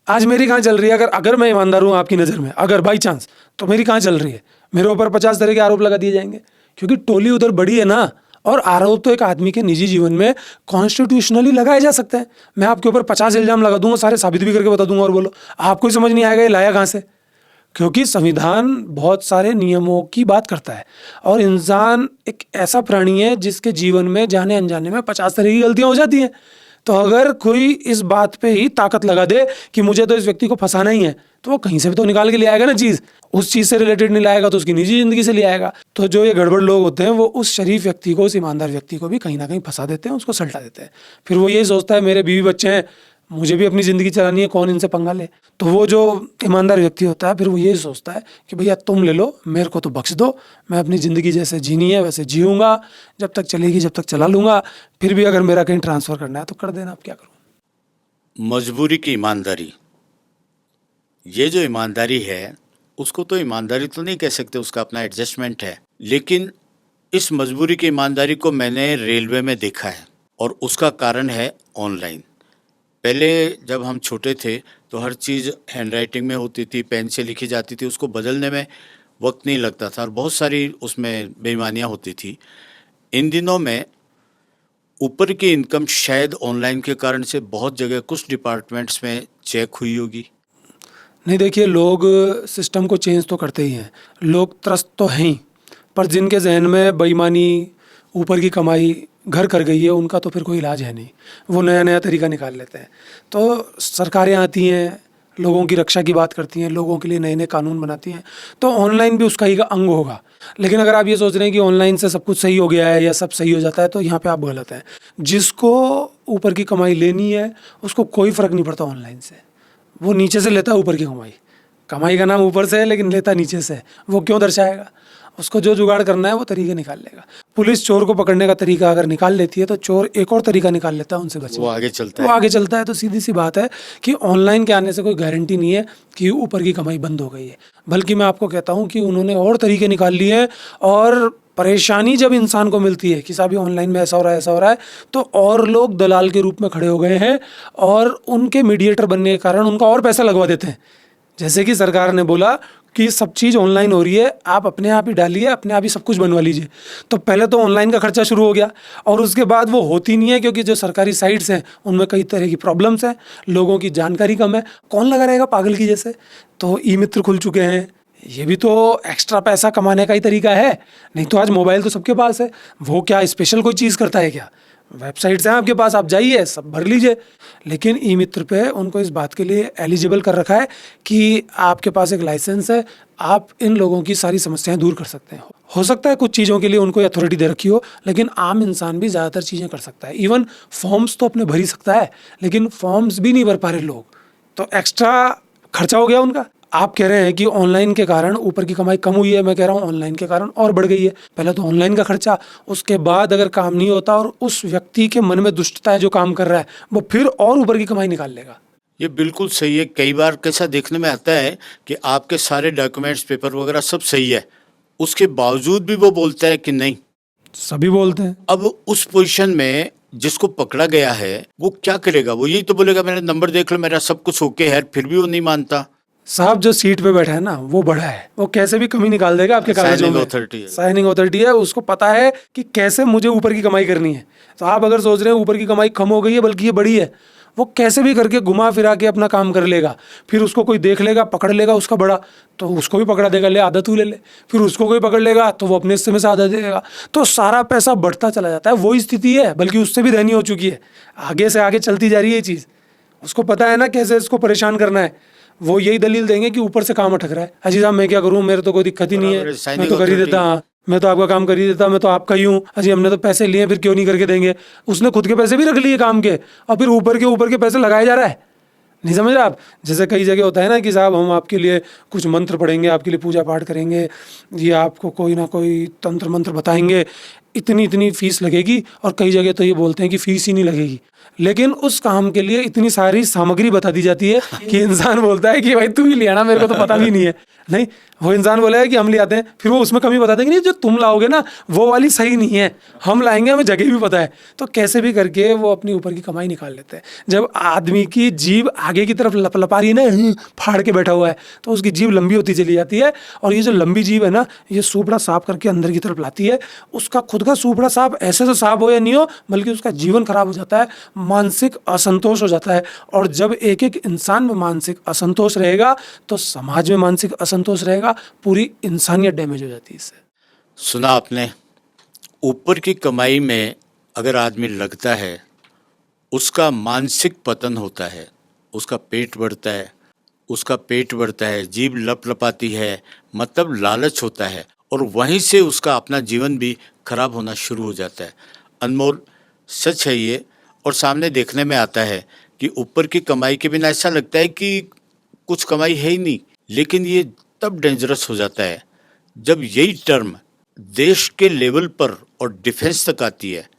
[SPEAKER 1] आज मेरी कहाँ चल रही है? अगर मैं ईमानदार हूँ आपकी नज़र में, अगर बाई चांस, तो मेरी कहाँ चल रही है? मेरे ऊपर 50 तरह के आरोप लगा दिए जाएंगे, क्योंकि टोली उधर बड़ी है ना। और आरोप तो एक आदमी के निजी जीवन में कॉन्स्टिट्यूशनली लगाए जा सकते हैं। मैं आपके ऊपर 50 इल्जाम लगा दूंगा, सारे साबित भी करके बता दूंगा, और बोलो आपको ही समझ नहीं आएगा ये लाया कहाँ से? क्योंकि संविधान बहुत सारे नियमों की बात करता है, और इंसान एक ऐसा प्राणी है जिसके जीवन में जाने अनजाने में 50 तरह की गलतियां हो जाती हैं। तो अगर कोई इस बात पे ही ताकत लगा दे कि मुझे तो इस व्यक्ति को फंसाना ही है, तो वो कहीं से भी तो निकाल के ले आएगा ना चीज़। उस चीज़ से रिलेटेड नहीं लाएगा तो उसकी निजी जिंदगी से ले आएगा। तो जो ये गड़बड़ लोग होते हैं वो उस शरीफ व्यक्ति को, उस ईमानदार व्यक्ति को भी कहीं ना कहीं फंसा देते हैं, उसको सल्टा देते हैं। फिर वो यही सोचता है मेरे बीवी बच्चे हैं, मुझे भी अपनी ज़िंदगी चलानी है, कौन इनसे पंगा ले। तो वो जो ईमानदार व्यक्ति होता है फिर वो यही सोचता है कि भैया तुम ले लो, मेरे को तो बख्श दो, मैं अपनी ज़िंदगी जैसे जीनी है वैसे जीऊँगा, जब तक चलेगी जब तक चला लूँगा, फिर भी अगर मेरा कहीं ट्रांसफ़र करना है तो कर देना, अब क्या करूँ।
[SPEAKER 2] मजबूरी की ईमानदारी, ये जो ईमानदारी है उसको तो ईमानदारी तो नहीं कह सकते, उसका अपना एडजस्टमेंट है। लेकिन इस मजबूरी की ईमानदारी को मैंने रेलवे में देखा है, और उसका कारण है ऑनलाइन। पहले जब हम छोटे थे तो हर चीज़ हैंडराइटिंग में होती थी, पेन से लिखी जाती थी, उसको बदलने में वक्त नहीं लगता था, और बहुत सारी उसमें बेईमानियाँ होती थी। इन दिनों में ऊपर की इनकम शायद ऑनलाइन के कारण से बहुत जगह कुछ डिपार्टमेंट्स में चेक हुई होगी।
[SPEAKER 1] नहीं देखिए, लोग सिस्टम को चेंज तो करते ही हैं, लोग त्रस्त तो हैं ही, पर जिनके जहन में बेईमानी, ऊपर की कमाई घर कर गई है, उनका तो फिर कोई इलाज है नहीं। वो नया नया तरीका निकाल लेते हैं। तो सरकारें आती हैं, लोगों की रक्षा की बात करती हैं, लोगों के लिए नए नए कानून बनाती हैं, तो ऑनलाइन भी उसका ही अंग होगा। लेकिन अगर आप ये सोच रहे हैं कि ऑनलाइन से सब कुछ सही हो गया है या सब सही हो जाता है, तो यहाँ पे आप गलत हैं। जिसको ऊपर की कमाई लेनी है उसको कोई फ़र्क नहीं पड़ता ऑनलाइन से, वो नीचे से लेता है ऊपर की कमाई। कमाई का नाम ऊपर से है लेकिन लेता नीचे से है। वो क्यों दर्शाएगा? उसको जो जुगाड़ करना है वो तरीके निकाल लेगा। पुलिस चोर को पकड़ने का तरीका अगर निकाल लेती है तो चोर एक और तरीका निकाल लेता है उनसे बचने,
[SPEAKER 2] वो आगे चलता
[SPEAKER 1] है। तो सीधी सी बात है कि ऑनलाइन के आने से कोई गारंटी नहीं है कि ऊपर की कमाई बंद हो गई है, बल्कि मैं आपको कहता हूँ कि उन्होंने और तरीके निकाल लिए हैं। और परेशानी जब इंसान को मिलती है कि साहब ये ऑनलाइन में ऐसा हो रहा है, तो और लोग दलाल के रूप में खड़े हो गए हैं, और उनके मीडिएटर बनने के कारण उनका और पैसा लगवा देते हैं। जैसे कि सरकार ने बोला कि सब चीज़ ऑनलाइन हो रही है, आप अपने आप ही डालिए, अपने आप ही सब कुछ बनवा लीजिए। तो पहले तो ऑनलाइन का खर्चा शुरू हो गया और उसके बाद वो होती नहीं है, क्योंकि जो सरकारी साइट्स हैं उनमें कई तरह की प्रॉब्लम्स हैं, लोगों की जानकारी कम है, कौन लगा रहेगा पागल की जैसे। तो ई मित्र खुल चुके हैं, ये भी तो एक्स्ट्रा पैसा कमाने का ही तरीका है। नहीं तो आज मोबाइल तो सबके पास है, वो क्या स्पेशल कोई चीज़ करता है क्या? वेबसाइट्स हैं आपके पास, आप जाइए सब भर लीजिए। लेकिन ई मित्र पे उनको इस बात के लिए एलिजिबल कर रखा है कि आपके पास एक लाइसेंस है, आप इन लोगों की सारी समस्याएं दूर कर सकते हैं। हो सकता है कुछ चीज़ों के लिए उनको अथॉरिटी दे रखी हो, लेकिन आम इंसान भी ज़्यादातर चीज़ें कर सकता है। इवन फॉर्म्स तो अपने भर ही सकता है, लेकिन फॉर्म्स भी नहीं भर पा रहे लोग, तो एक्स्ट्रा खर्चा हो गया उनका। आप कह रहे हैं कि ऑनलाइन के कारण ऊपर की कमाई कम हुई है, मैं कह रहा हूँ ऑनलाइन के कारण और बढ़ गई है। पहले तो ऑनलाइन का खर्चा, उसके बाद अगर काम नहीं होता और उस व्यक्ति के मन में दुष्टता है जो काम कर रहा है, वो फिर और ऊपर की कमाई निकाल लेगा।
[SPEAKER 2] ये बिल्कुल सही है। कई बार कैसा देखने में आता है कि आपके सारे डॉक्यूमेंट्स, पेपर वगैरह सब सही है, उसके बावजूद भी वो बोलता है कि नहीं।
[SPEAKER 1] सभी बोलते हैं।
[SPEAKER 2] अब उस पोजीशन में जिसको पकड़ा गया है वो क्या करेगा? वो यही तो बोलेगा मेरा नंबर देख लो, मेरा सब कुछ ओके है, फिर भी वो नहीं मानता।
[SPEAKER 1] साहब जो सीट पे बैठा है ना, वो बड़ा है, वो कैसे भी कमी निकाल देगा आपके कागजों
[SPEAKER 2] साइनिंग
[SPEAKER 1] में।
[SPEAKER 2] अथॉरिटी है।
[SPEAKER 1] साइनिंग अथॉरिटी है, उसको पता है कि कैसे मुझे ऊपर की कमाई करनी है। तो आप अगर सोच रहे हैं ऊपर की कमाई कम हो गई है बल्कि ये बड़ी है, वो कैसे भी करके घुमा फिरा के अपना काम कर लेगा। फिर उसको कोई देख लेगा, पकड़ लेगा उसका बड़ा, तो उसको भी पकड़ा देगा, ले आधा तू ले ले। फिर उसको कोई पकड़ लेगा तो वो अपने हिस्से में से आधा दे देगा। तो सारा पैसा बढ़ता चला जाता है। वही स्थिति है, बल्कि उससे भी रहनी हो चुकी है, आगे से आगे चलती जा रही है ये चीज़। उसको पता है ना कैसे इसको परेशान करना है। वो यही दलील देंगे कि ऊपर से काम अटक रहा है। अजी साहब मैं क्या करूं, मेरे तो कोई दिक्कत ही नहीं है, मैं तो कर ही देता, हाँ मैं तो आपका काम कर ही देता, मैं तो आपका ही हूँ। अजी हमने तो पैसे लिए, फिर क्यों नहीं करके देंगे? उसने खुद के पैसे भी रख लिए काम के, और फिर ऊपर के पैसे लगाए जा रहा है। नहीं समझ रहे आप? जैसे कई जगह होता है ना कि साहब हम आपके लिए कुछ मंत्र पढ़ेंगे, आपके लिए पूजा पाठ करेंगे, ये आपको कोई ना कोई तंत्र मंत्र बताएंगे, इतनी फीस लगेगी। और कई जगह तो ये बोलते हैं कि फीस ही नहीं लगेगी, लेकिन उस काम के लिए इतनी सारी सामग्री बता दी जाती है कि इंसान बोलता है कि भाई तू ही ले आना, मेरे को तो पता भी नहीं है। नहीं, वो इंसान बोला है कि हम ले आते हैं, फिर वो उसमें कमी बता देंगे, नहीं जो तुम लाओगे ना वो वाली सही नहीं है, हम लाएंगे, हमें जगह भी पता है। तो कैसे भी करके वो अपनी ऊपर की कमाई निकाल लेते हैं। जब आदमी की जीभ आगे की तरफ लपलपा रही है ना, फाड़ के बैठा हुआ है, तो उसकी जीभ लंबी होती चली जाती है, और ये जो लंबी जीभ है ना, ये सूपड़ा साफ करके अंदर की तरफ लाती है। उसका खुद का सूपड़ा साफ ऐसे तो साफ हो या नहीं हो, बल्कि उसका जीवन खराब हो जाता है, मानसिक असंतोष हो जाता है। और जब एक एक इंसान में मानसिक असंतोष रहेगा तो समाज में मानसिक असंतोष रहेगा, पूरी इंसानियत डैमेज हो जाती है इससे।
[SPEAKER 2] सुना आपने, ऊपर की कमाई में अगर आदमी लगता है उसका मानसिक पतन होता है, उसका पेट बढ़ता है, जीभ लपलपाती है, मतलब लालच होता है, और वहीं से उसका अपना जीवन भी खराब होना शुरू हो जाता है। अनमोल सच है ये, और सामने देखने में आता है कि ऊपर की कमाई के बिना ऐसा लगता है कि कुछ कमाई है ही नहीं। लेकिन ये तब डेंजरस हो जाता है जब यही टर्म देश के लेवल पर और डिफेंस तक आती है।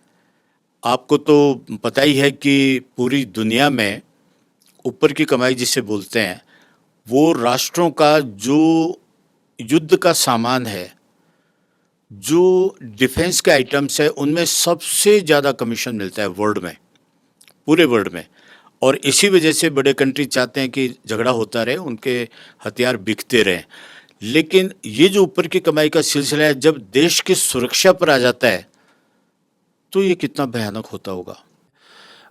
[SPEAKER 2] आपको तो पता ही है कि पूरी दुनिया में ऊपर की कमाई जिसे बोलते हैं, वो राष्ट्रों का जो युद्ध का सामान है, जो डिफेंस के आइटम्स है, उनमें सबसे ज़्यादा कमीशन मिलता है वर्ल्ड में, पूरे वर्ल्ड में। और इसी वजह से बड़े कंट्री चाहते हैं कि झगड़ा होता रहे, उनके हथियार बिकते रहें। लेकिन ये जो ऊपर की कमाई का सिलसिला है, जब देश की सुरक्षा पर आ जाता है तो ये कितना भयानक होता होगा।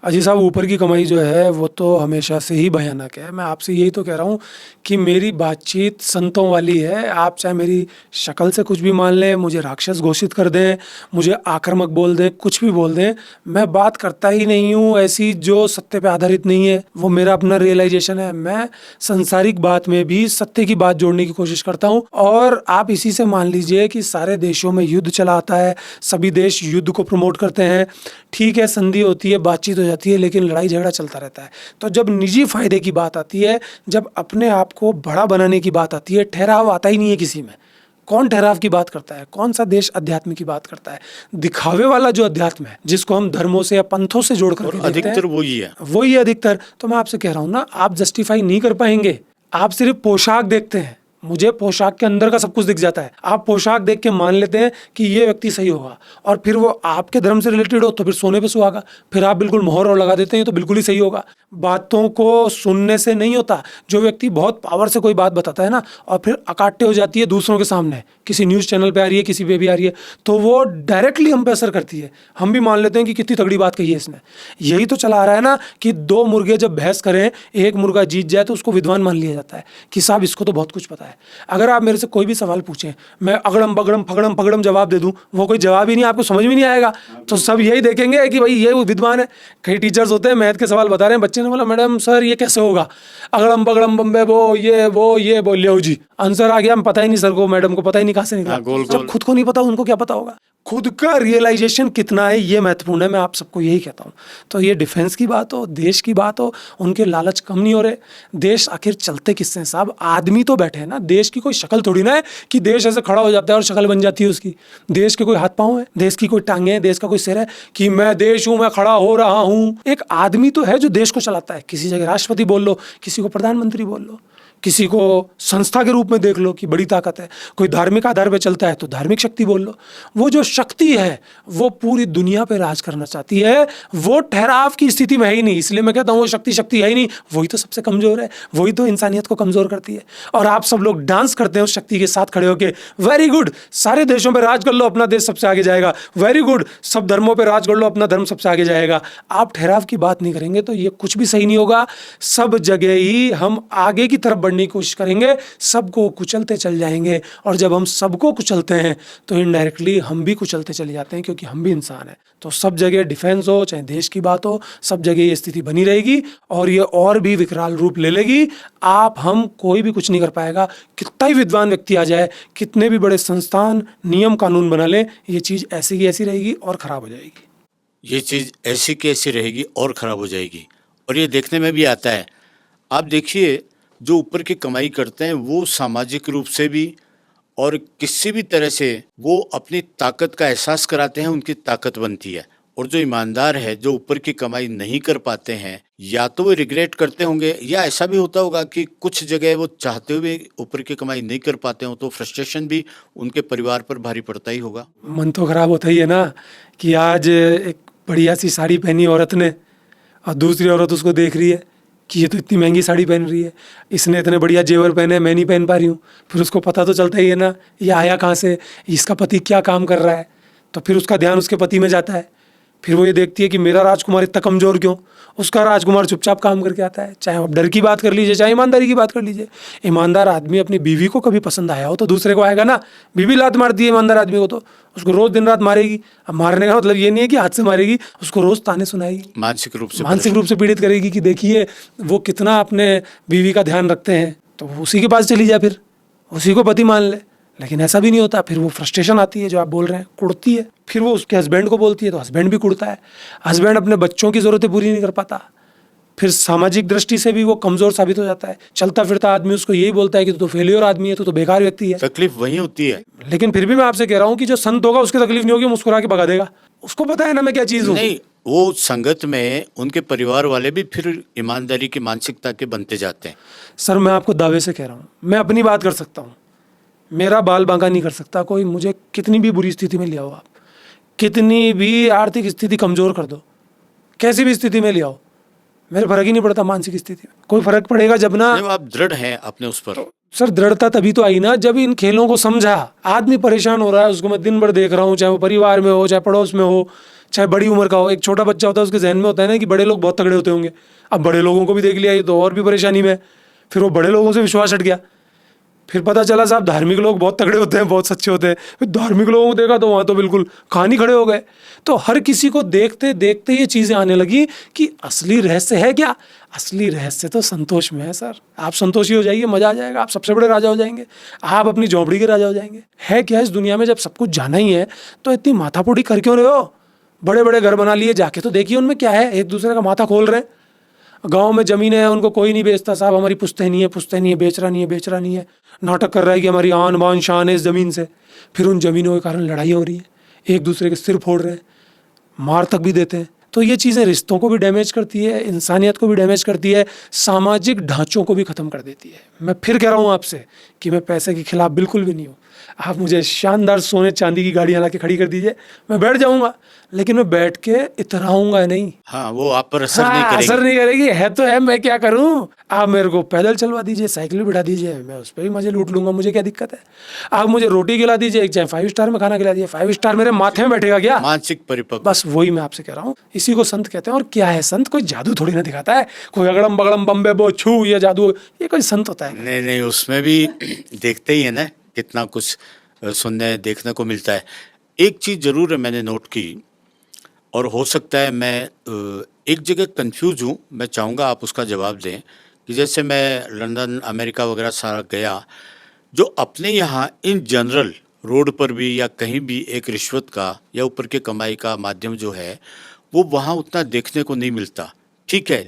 [SPEAKER 1] अजी साहब ऊपर की कमाई जो है वो तो हमेशा से ही भयानक है। मैं आपसे यही तो कह रहा हूँ कि मेरी बातचीत संतों वाली है। आप चाहे मेरी शक्ल से कुछ भी मान लें, मुझे राक्षस घोषित कर दें, मुझे आक्रामक बोल दें, कुछ भी बोल दें, मैं बात करता ही नहीं हूँ ऐसी जो सत्य पे आधारित नहीं है। वो मेरा अपना रियलाइजेशन है। मैं संसारिक बात में भी सत्य की बात जोड़ने की कोशिश करता हूँ। और आप इसी से मान लीजिए कि सारे देशों में युद्ध चला आता है, सभी देश युद्ध को प्रमोट करते हैं। ठीक है, संधि होती है, बातचीत हो जाती है, लेकिन लड़ाई झगड़ा चलता रहता है। तो जब निजी फायदे की बात आती है, जब अपने आप को बड़ा बनाने की बात आती है, ठहराव आता ही नहीं है किसी में। कौन ठहराव की बात करता है? कौन सा देश अध्यात्म की बात करता है? दिखावे वाला जो अध्यात्म है, जिसको हम धर्मों से या पंथों से जोड़ कर
[SPEAKER 2] अधिकतर वही है
[SPEAKER 1] अधिकतर। तो मैं आपसे कह रहा हूँ ना, आप जस्टिफाई नहीं कर पाएंगे। आप सिर्फ पोशाक देखते हैं, मुझे पोशाक के अंदर का सब कुछ दिख जाता है। आप पोशाक देख के मान लेते हैं कि ये व्यक्ति सही होगा, और फिर वो आपके धर्म से रिलेटेड हो तो फिर सोने पे सुहागा, फिर आप बिल्कुल मोहर और लगा देते हैं तो बिल्कुल ही सही होगा। बातों को सुनने से नहीं होता। जो व्यक्ति बहुत पावर से कोई बात बताता है ना, और फिर अकाट्य हो जाती है दूसरों के सामने, किसी न्यूज़ चैनल पे आ रही है, किसी पे भी आ रही है, तो वो डायरेक्टली हम पे असर करती है। हम भी मान लेते हैं कि कितनी तगड़ी बात कही है इसने। यही तो चला आ रहा है ना कि दो मुर्गे जब बहस करें, एक मुर्गा जीत जाए तो उसको विद्वान मान लिया जाता है कि साहब इसको तो बहुत कुछ पता है। अगर आप मेरे से कोई भी सवाल पूछें, मैं अगड़म बगड़म फगड़म फगड़म जवाब दे दूं, वो कोई जवाब ही नहीं, आपको समझ में नहीं आएगा। तो सब यही देखेंगे कि भाई ये वो विद्वान है। कई टीचर्स होते हैं मैथ के सवाल बता रहे हैं, बच्चे ने बोला मैडम सर ये कैसे होगा, अगड़म बगड़म बम्बे वो बोल जी आंसर आ गया, हम पता ही नहीं सर को, मैडम को पता ही नहीं कहाँ से निकला। जब खुद को नहीं पता उनको क्या पता होगा। खुद का रियलाइजेशन कितना है ये महत्वपूर्ण है। मैं आप सबको यही कहता हूँ। तो ये डिफेंस की बात हो, देश की बात हो, उनके लालच कम नहीं हो रहे। देश आखिर चलते किससे हैं साहब? आदमी तो बैठे हैं ना। देश की कोई शक्ल थोड़ी ना है कि देश ऐसे खड़ा हो जाता है और शक्ल बन जाती है उसकी। देश के कोई हाथ पांव है, देश की कोई टांगे हैं, देश का कोई सिर है कि मैं देश हूं, मैं खड़ा हो रहा हूं। एक आदमी तो है जो देश को चलाता है। किसी जगह राष्ट्रपति बोल लो, किसी को प्रधानमंत्री बोल लो, किसी को संस्था के रूप में देख लो कि बड़ी ताकत है, कोई धार्मिक आधार पे चलता है तो धार्मिक शक्ति बोल लो। वो जो शक्ति है वो पूरी दुनिया पे राज करना चाहती है। वो ठहराव की स्थिति में है ही नहीं। इसलिए मैं कहता हूँ वो शक्ति है ही नहीं। वही तो सबसे कमजोर है, वही तो इंसानियत को कमजोर करती है। और आप सब लोग डांस करते हैं उस शक्ति के साथ खड़े होकर, वेरी गुड, सारे देशों पर राज कर लो, अपना देश सबसे आगे जाएगा। वेरी गुड, सब धर्मों पर राज कर लो, अपना धर्म सबसे आगे जाएगा। आप ठहराव की बात नहीं करेंगे तो ये कुछ भी सही नहीं होगा। सब जगह ही हम आगे की तरफ बढ़ने की कोशिश करेंगे, सबको कुचलते चल जाएंगे। और जब हम सबको कुचलते हैं तो इनडायरेक्टली हम भी कुचलते चले जाते हैं, क्योंकि हम भी इंसान हैं। तो सब जगह डिफेंस हो चाहे देश की बात हो, सब जगह ये स्थिति बनी रहेगी और ये और भी विकराल रूप ले लेगी। आप हम कोई भी कुछ नहीं कर पाएगा। कितना ही विद्वान व्यक्ति आ जाए, कितने भी बड़े संस्थान नियम कानून बना ले, ये चीज़ ऐसी की ऐसी रहेगी और खराब हो जाएगी।
[SPEAKER 2] ये चीज़ ऐसी की ऐसी रहेगी और ख़राब हो जाएगी। और ये देखने में भी आता है। आप देखिए, जो ऊपर की कमाई करते हैं वो सामाजिक रूप से भी और किसी भी तरह से वो अपनी ताकत का एहसास कराते हैं, उनकी ताकत बनती है। और जो ईमानदार है, जो ऊपर की कमाई नहीं कर पाते हैं, या तो वो रिग्रेट करते होंगे, या ऐसा भी होता होगा कि कुछ जगह वो चाहते हुए ऊपर की कमाई नहीं कर पाते हो, तो फ्रस्ट्रेशन भी उनके परिवार पर भारी पड़ता ही होगा।
[SPEAKER 1] मन तो खराब होता ही है ना कि आज एक बढ़िया सी साड़ी पहनी औरत ने और दूसरी औरत उसको देख रही है कि ये तो इतनी महंगी साड़ी पहन रही है, इसने इतने बढ़िया जेवर पहने, मैं नहीं पहन पा रही हूँ। फिर उसको पता तो चलता ही है ना ये आया कहाँ से, इसका पति क्या काम कर रहा है। तो फिर उसका ध्यान उसके पति में जाता है। फिर वो ये देखती है कि मेरा राजकुमार इतना कमज़ोर क्यों। उसका राजकुमार चुपचाप काम करके आता है। चाहे आप डर की बात कर लीजिए, चाहे ईमानदारी की बात कर लीजिए। ईमानदार आदमी अपनी बीवी को कभी पसंद आया हो तो दूसरे को आएगा ना। बीवी लात मारती है ईमानदार आदमी को तो उसको रोज़ दिन रात मारेगी। अब मारने का मतलब ये नहीं है कि हाथ से मारेगी, उसको रोज़ ताने सुनाएगी,
[SPEAKER 2] मानसिक रूप से
[SPEAKER 1] पीड़ित करेगी कि देखिए वो कितना अपने बीवी का ध्यान रखते हैं। तो उसी के पास चली जाए, फिर उसी को पति मान ले। लेकिन ऐसा भी नहीं होता। फिर वो फ्रस्ट्रेशन आती है, जो आप बोल रहे हैं, कुड़ती है। फिर वो उसके हस्बैंड को बोलती है तो हस्बैंड भी कुड़ता है। हस्बैंड अपने बच्चों की ज़रूरतें पूरी नहीं कर पाता। फिर सामाजिक दृष्टि से भी वो कमज़ोर साबित हो जाता है। चलता फिरता आदमी उसको यही बोलता है कि तू तो फेलियर आदमी है, तू तो बेकार व्यक्ति है।
[SPEAKER 2] तकलीफ वही होती है।
[SPEAKER 1] लेकिन फिर भी मैं आपसे कह रहा हूँ कि जो संत होगा उसकी तकलीफ नहीं होगी, मुस्कुरा के भगा देगा। उसको पता है ना मैं क्या चीज़ हूँ।
[SPEAKER 2] नहीं, वो संगत में उनके परिवार वाले भी फिर ईमानदारी की मानसिकता के बनते जाते हैं।
[SPEAKER 1] सर मैं आपको दावे से कह रहा हूँ, मैं अपनी बात कर सकता हूँ, मेरा बाल बांका नहीं कर सकता कोई। मुझे कितनी भी बुरी स्थिति में ले आओ आप, कितनी भी आर्थिक स्थिति कमज़ोर कर दो, कैसी भी स्थिति में ले आओ, मेरे फर्क ही नहीं पड़ता। मानसिक स्थिति में कोई फर्क पड़ेगा जब ना
[SPEAKER 2] आप दृढ़ हैं अपने उस पर।
[SPEAKER 1] सर दृढ़ता तभी तो आई ना जब इन खेलों को समझा। आदमी परेशान हो रहा है, उसको मैं दिन भर देख रहा हूँ, चाहे वो परिवार में हो, चाहे पड़ोस में हो, चाहे बड़ी उम्र का हो। एक छोटा बच्चा होता है, उसके जहन में होता है ना कि बड़े लोग बहुत तगड़े होते होंगे। अब बड़े लोगों को भी देख लिया ये तो और भी परेशानी में। फिर वो बड़े लोगों से विश्वास हट गया। फिर पता चला साहब धार्मिक लोग बहुत तगड़े होते हैं, बहुत सच्चे होते हैं। फिर धार्मिक लोगों को देखा तो वहाँ तो बिल्कुल कहानी खड़े हो गए। तो हर किसी को देखते देखते ये चीज़ें आने लगी कि असली रहस्य है क्या। असली रहस्य तो संतोष में है सर। आप संतोषी हो जाइए, मजा आ जाएगा, आप सबसे बड़े राजा हो जाएंगे, आप अपनी झोंपड़ी के राजा हो जाएंगे। है क्या इस दुनिया में, जब सब कुछ जाना ही है तो इतनी माथापोड़ी कर क्यों रहे हो। बड़े बड़े घर बना लिए, जाके तो देखिए उनमें क्या है। एक दूसरे का माथा खोल रहे हैं। गांव में ज़मीनें हैं, उनको कोई नहीं बेचता साहब, हमारी पुश्तैनी है, बेच रहा नहीं है। नाटक कर रहा है कि हमारी आन बान शान है इस ज़मीन से। फिर उन ज़मीनों के कारण लड़ाई हो रही है, एक दूसरे के सिर फोड़ रहे हैं, मार तक भी देते हैं। तो ये चीज़ें रिश्तों को भी डैमेज करती है, इंसानियत को भी डैमेज करती है, सामाजिक ढांचों को भी ख़त्म कर देती है। मैं फिर कह रहा हूँ आपसे कि मैं पैसे के खिलाफ बिल्कुल भी नहीं हूँ। आप मुझे शानदार सोने चांदी की गाड़ियाँ ला के खड़ी कर दीजिए, मैं बैठ जाऊँगा, लेकिन मैं बैठ के इतराऊँगा नहीं।
[SPEAKER 2] हाँ, वो आप पर असर नहीं
[SPEAKER 1] हाँ,
[SPEAKER 2] करेगी।
[SPEAKER 1] असर नहीं करेगी, है तो है, मैं क्या करूं। आप मेरे को पैदल चलवा दीजिए, साइकिल भी बिठा दीजिए, मैं उस पर भी मजे लूट लूंगा, मुझे क्या दिक्कत है। आप मुझे रोटी खिला दीजिए, चाहे 5 स्टार में खाना खिला दीजिए, 5 स्टार मेरे माथे में बैठेगा क्या।
[SPEAKER 2] मानसिक परिपक्व।
[SPEAKER 1] बस वही मैं आपसे कह रहा हूँ, इसी को संत कहते हैं। और क्या है संत? कोई जादू थोड़ी ना दिखाता है, कोई अगड़म बगड़म बम्बे बो छू ये जादू, ये कोई संत होता है?
[SPEAKER 2] नहीं नहीं, उसमें भी देखते ही है ना कितना कुछ सुनने देखने को मिलता है। एक चीज़ जरूर है मैंने नोट की, और हो सकता है मैं एक जगह कंफ्यूज हूँ, मैं चाहूँगा आप उसका जवाब दें। कि जैसे मैं लंदन अमेरिका वगैरह सारा गया, जो अपने यहाँ इन जनरल रोड पर भी या कहीं भी एक रिश्वत का या ऊपर के कमाई का माध्यम जो है वो वहाँ उतना देखने को नहीं मिलता। ठीक है,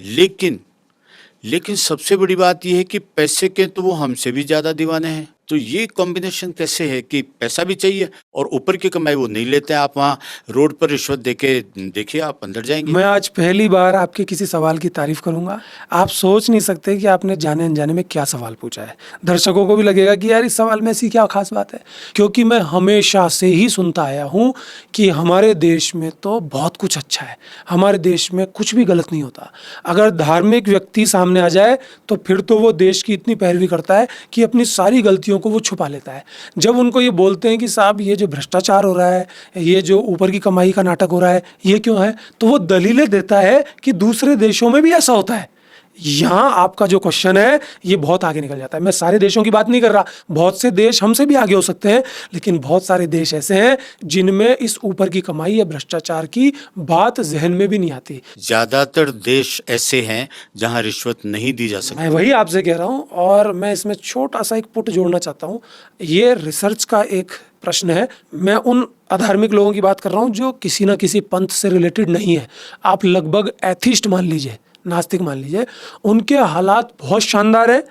[SPEAKER 2] लेकिन सबसे बड़ी बात यह है कि पैसे के तो वो हमसे भी ज़्यादा दीवाने हैं। तो ये कॉम्बिनेशन कैसे है कि पैसा भी चाहिए और ऊपर की कमाई वो नहीं लेते हैं। आप वहाँ रोड पर रिश्वत देके देखिए, आप अंदर जाएंगे।
[SPEAKER 1] मैं आज पहली बार आपके किसी सवाल की तारीफ करूंगा। आप सोच नहीं सकते कि आपने जाने अनजाने में क्या सवाल पूछा है। दर्शकों को भी लगेगा कि यार इस सवाल में ऐसी क्या खास बात है, क्योंकि मैं हमेशा से ही सुनता आया हूँ कि हमारे देश में तो बहुत कुछ अच्छा है, हमारे देश में कुछ भी गलत नहीं होता। अगर धार्मिक व्यक्ति सामने आ जाए तो फिर तो वो देश की इतनी पैरवी करता है कि अपनी सारी गलतियों को वो छुपा लेता है। जब उनको ये बोलते हैं कि साहब ये जो भ्रष्टाचार हो रहा है, ये जो ऊपर की कमाई का नाटक हो रहा है, ये क्यों है, तो वो दलीलें देता है कि दूसरे देशों में भी ऐसा होता है। यहाँ आपका जो क्वेश्चन है ये बहुत आगे निकल जाता है। मैं सारे देशों की बात नहीं कर रहा, बहुत से देश हमसे भी आगे हो सकते हैं, लेकिन बहुत सारे देश ऐसे हैं जिनमें इस ऊपर की कमाई या भ्रष्टाचार की बात जहन में भी नहीं आती।
[SPEAKER 2] ज़्यादातर देश ऐसे हैं जहाँ रिश्वत नहीं दी जा सकती।
[SPEAKER 1] मैं वही आपसे कह रहा हूँ, और मैं इसमें छोटा सा एक पुट जोड़ना चाहता हूँ। ये रिसर्च का एक प्रश्न है। मैं उन अधार्मिक लोगों की बात कर रहा हूँ जो किसी ना किसी पंथ से रिलेटेड नहीं है। आप लगभग एथिस्ट मान लीजिए, नास्तिक मान लीजिए, उनके हालात बहुत शानदार है।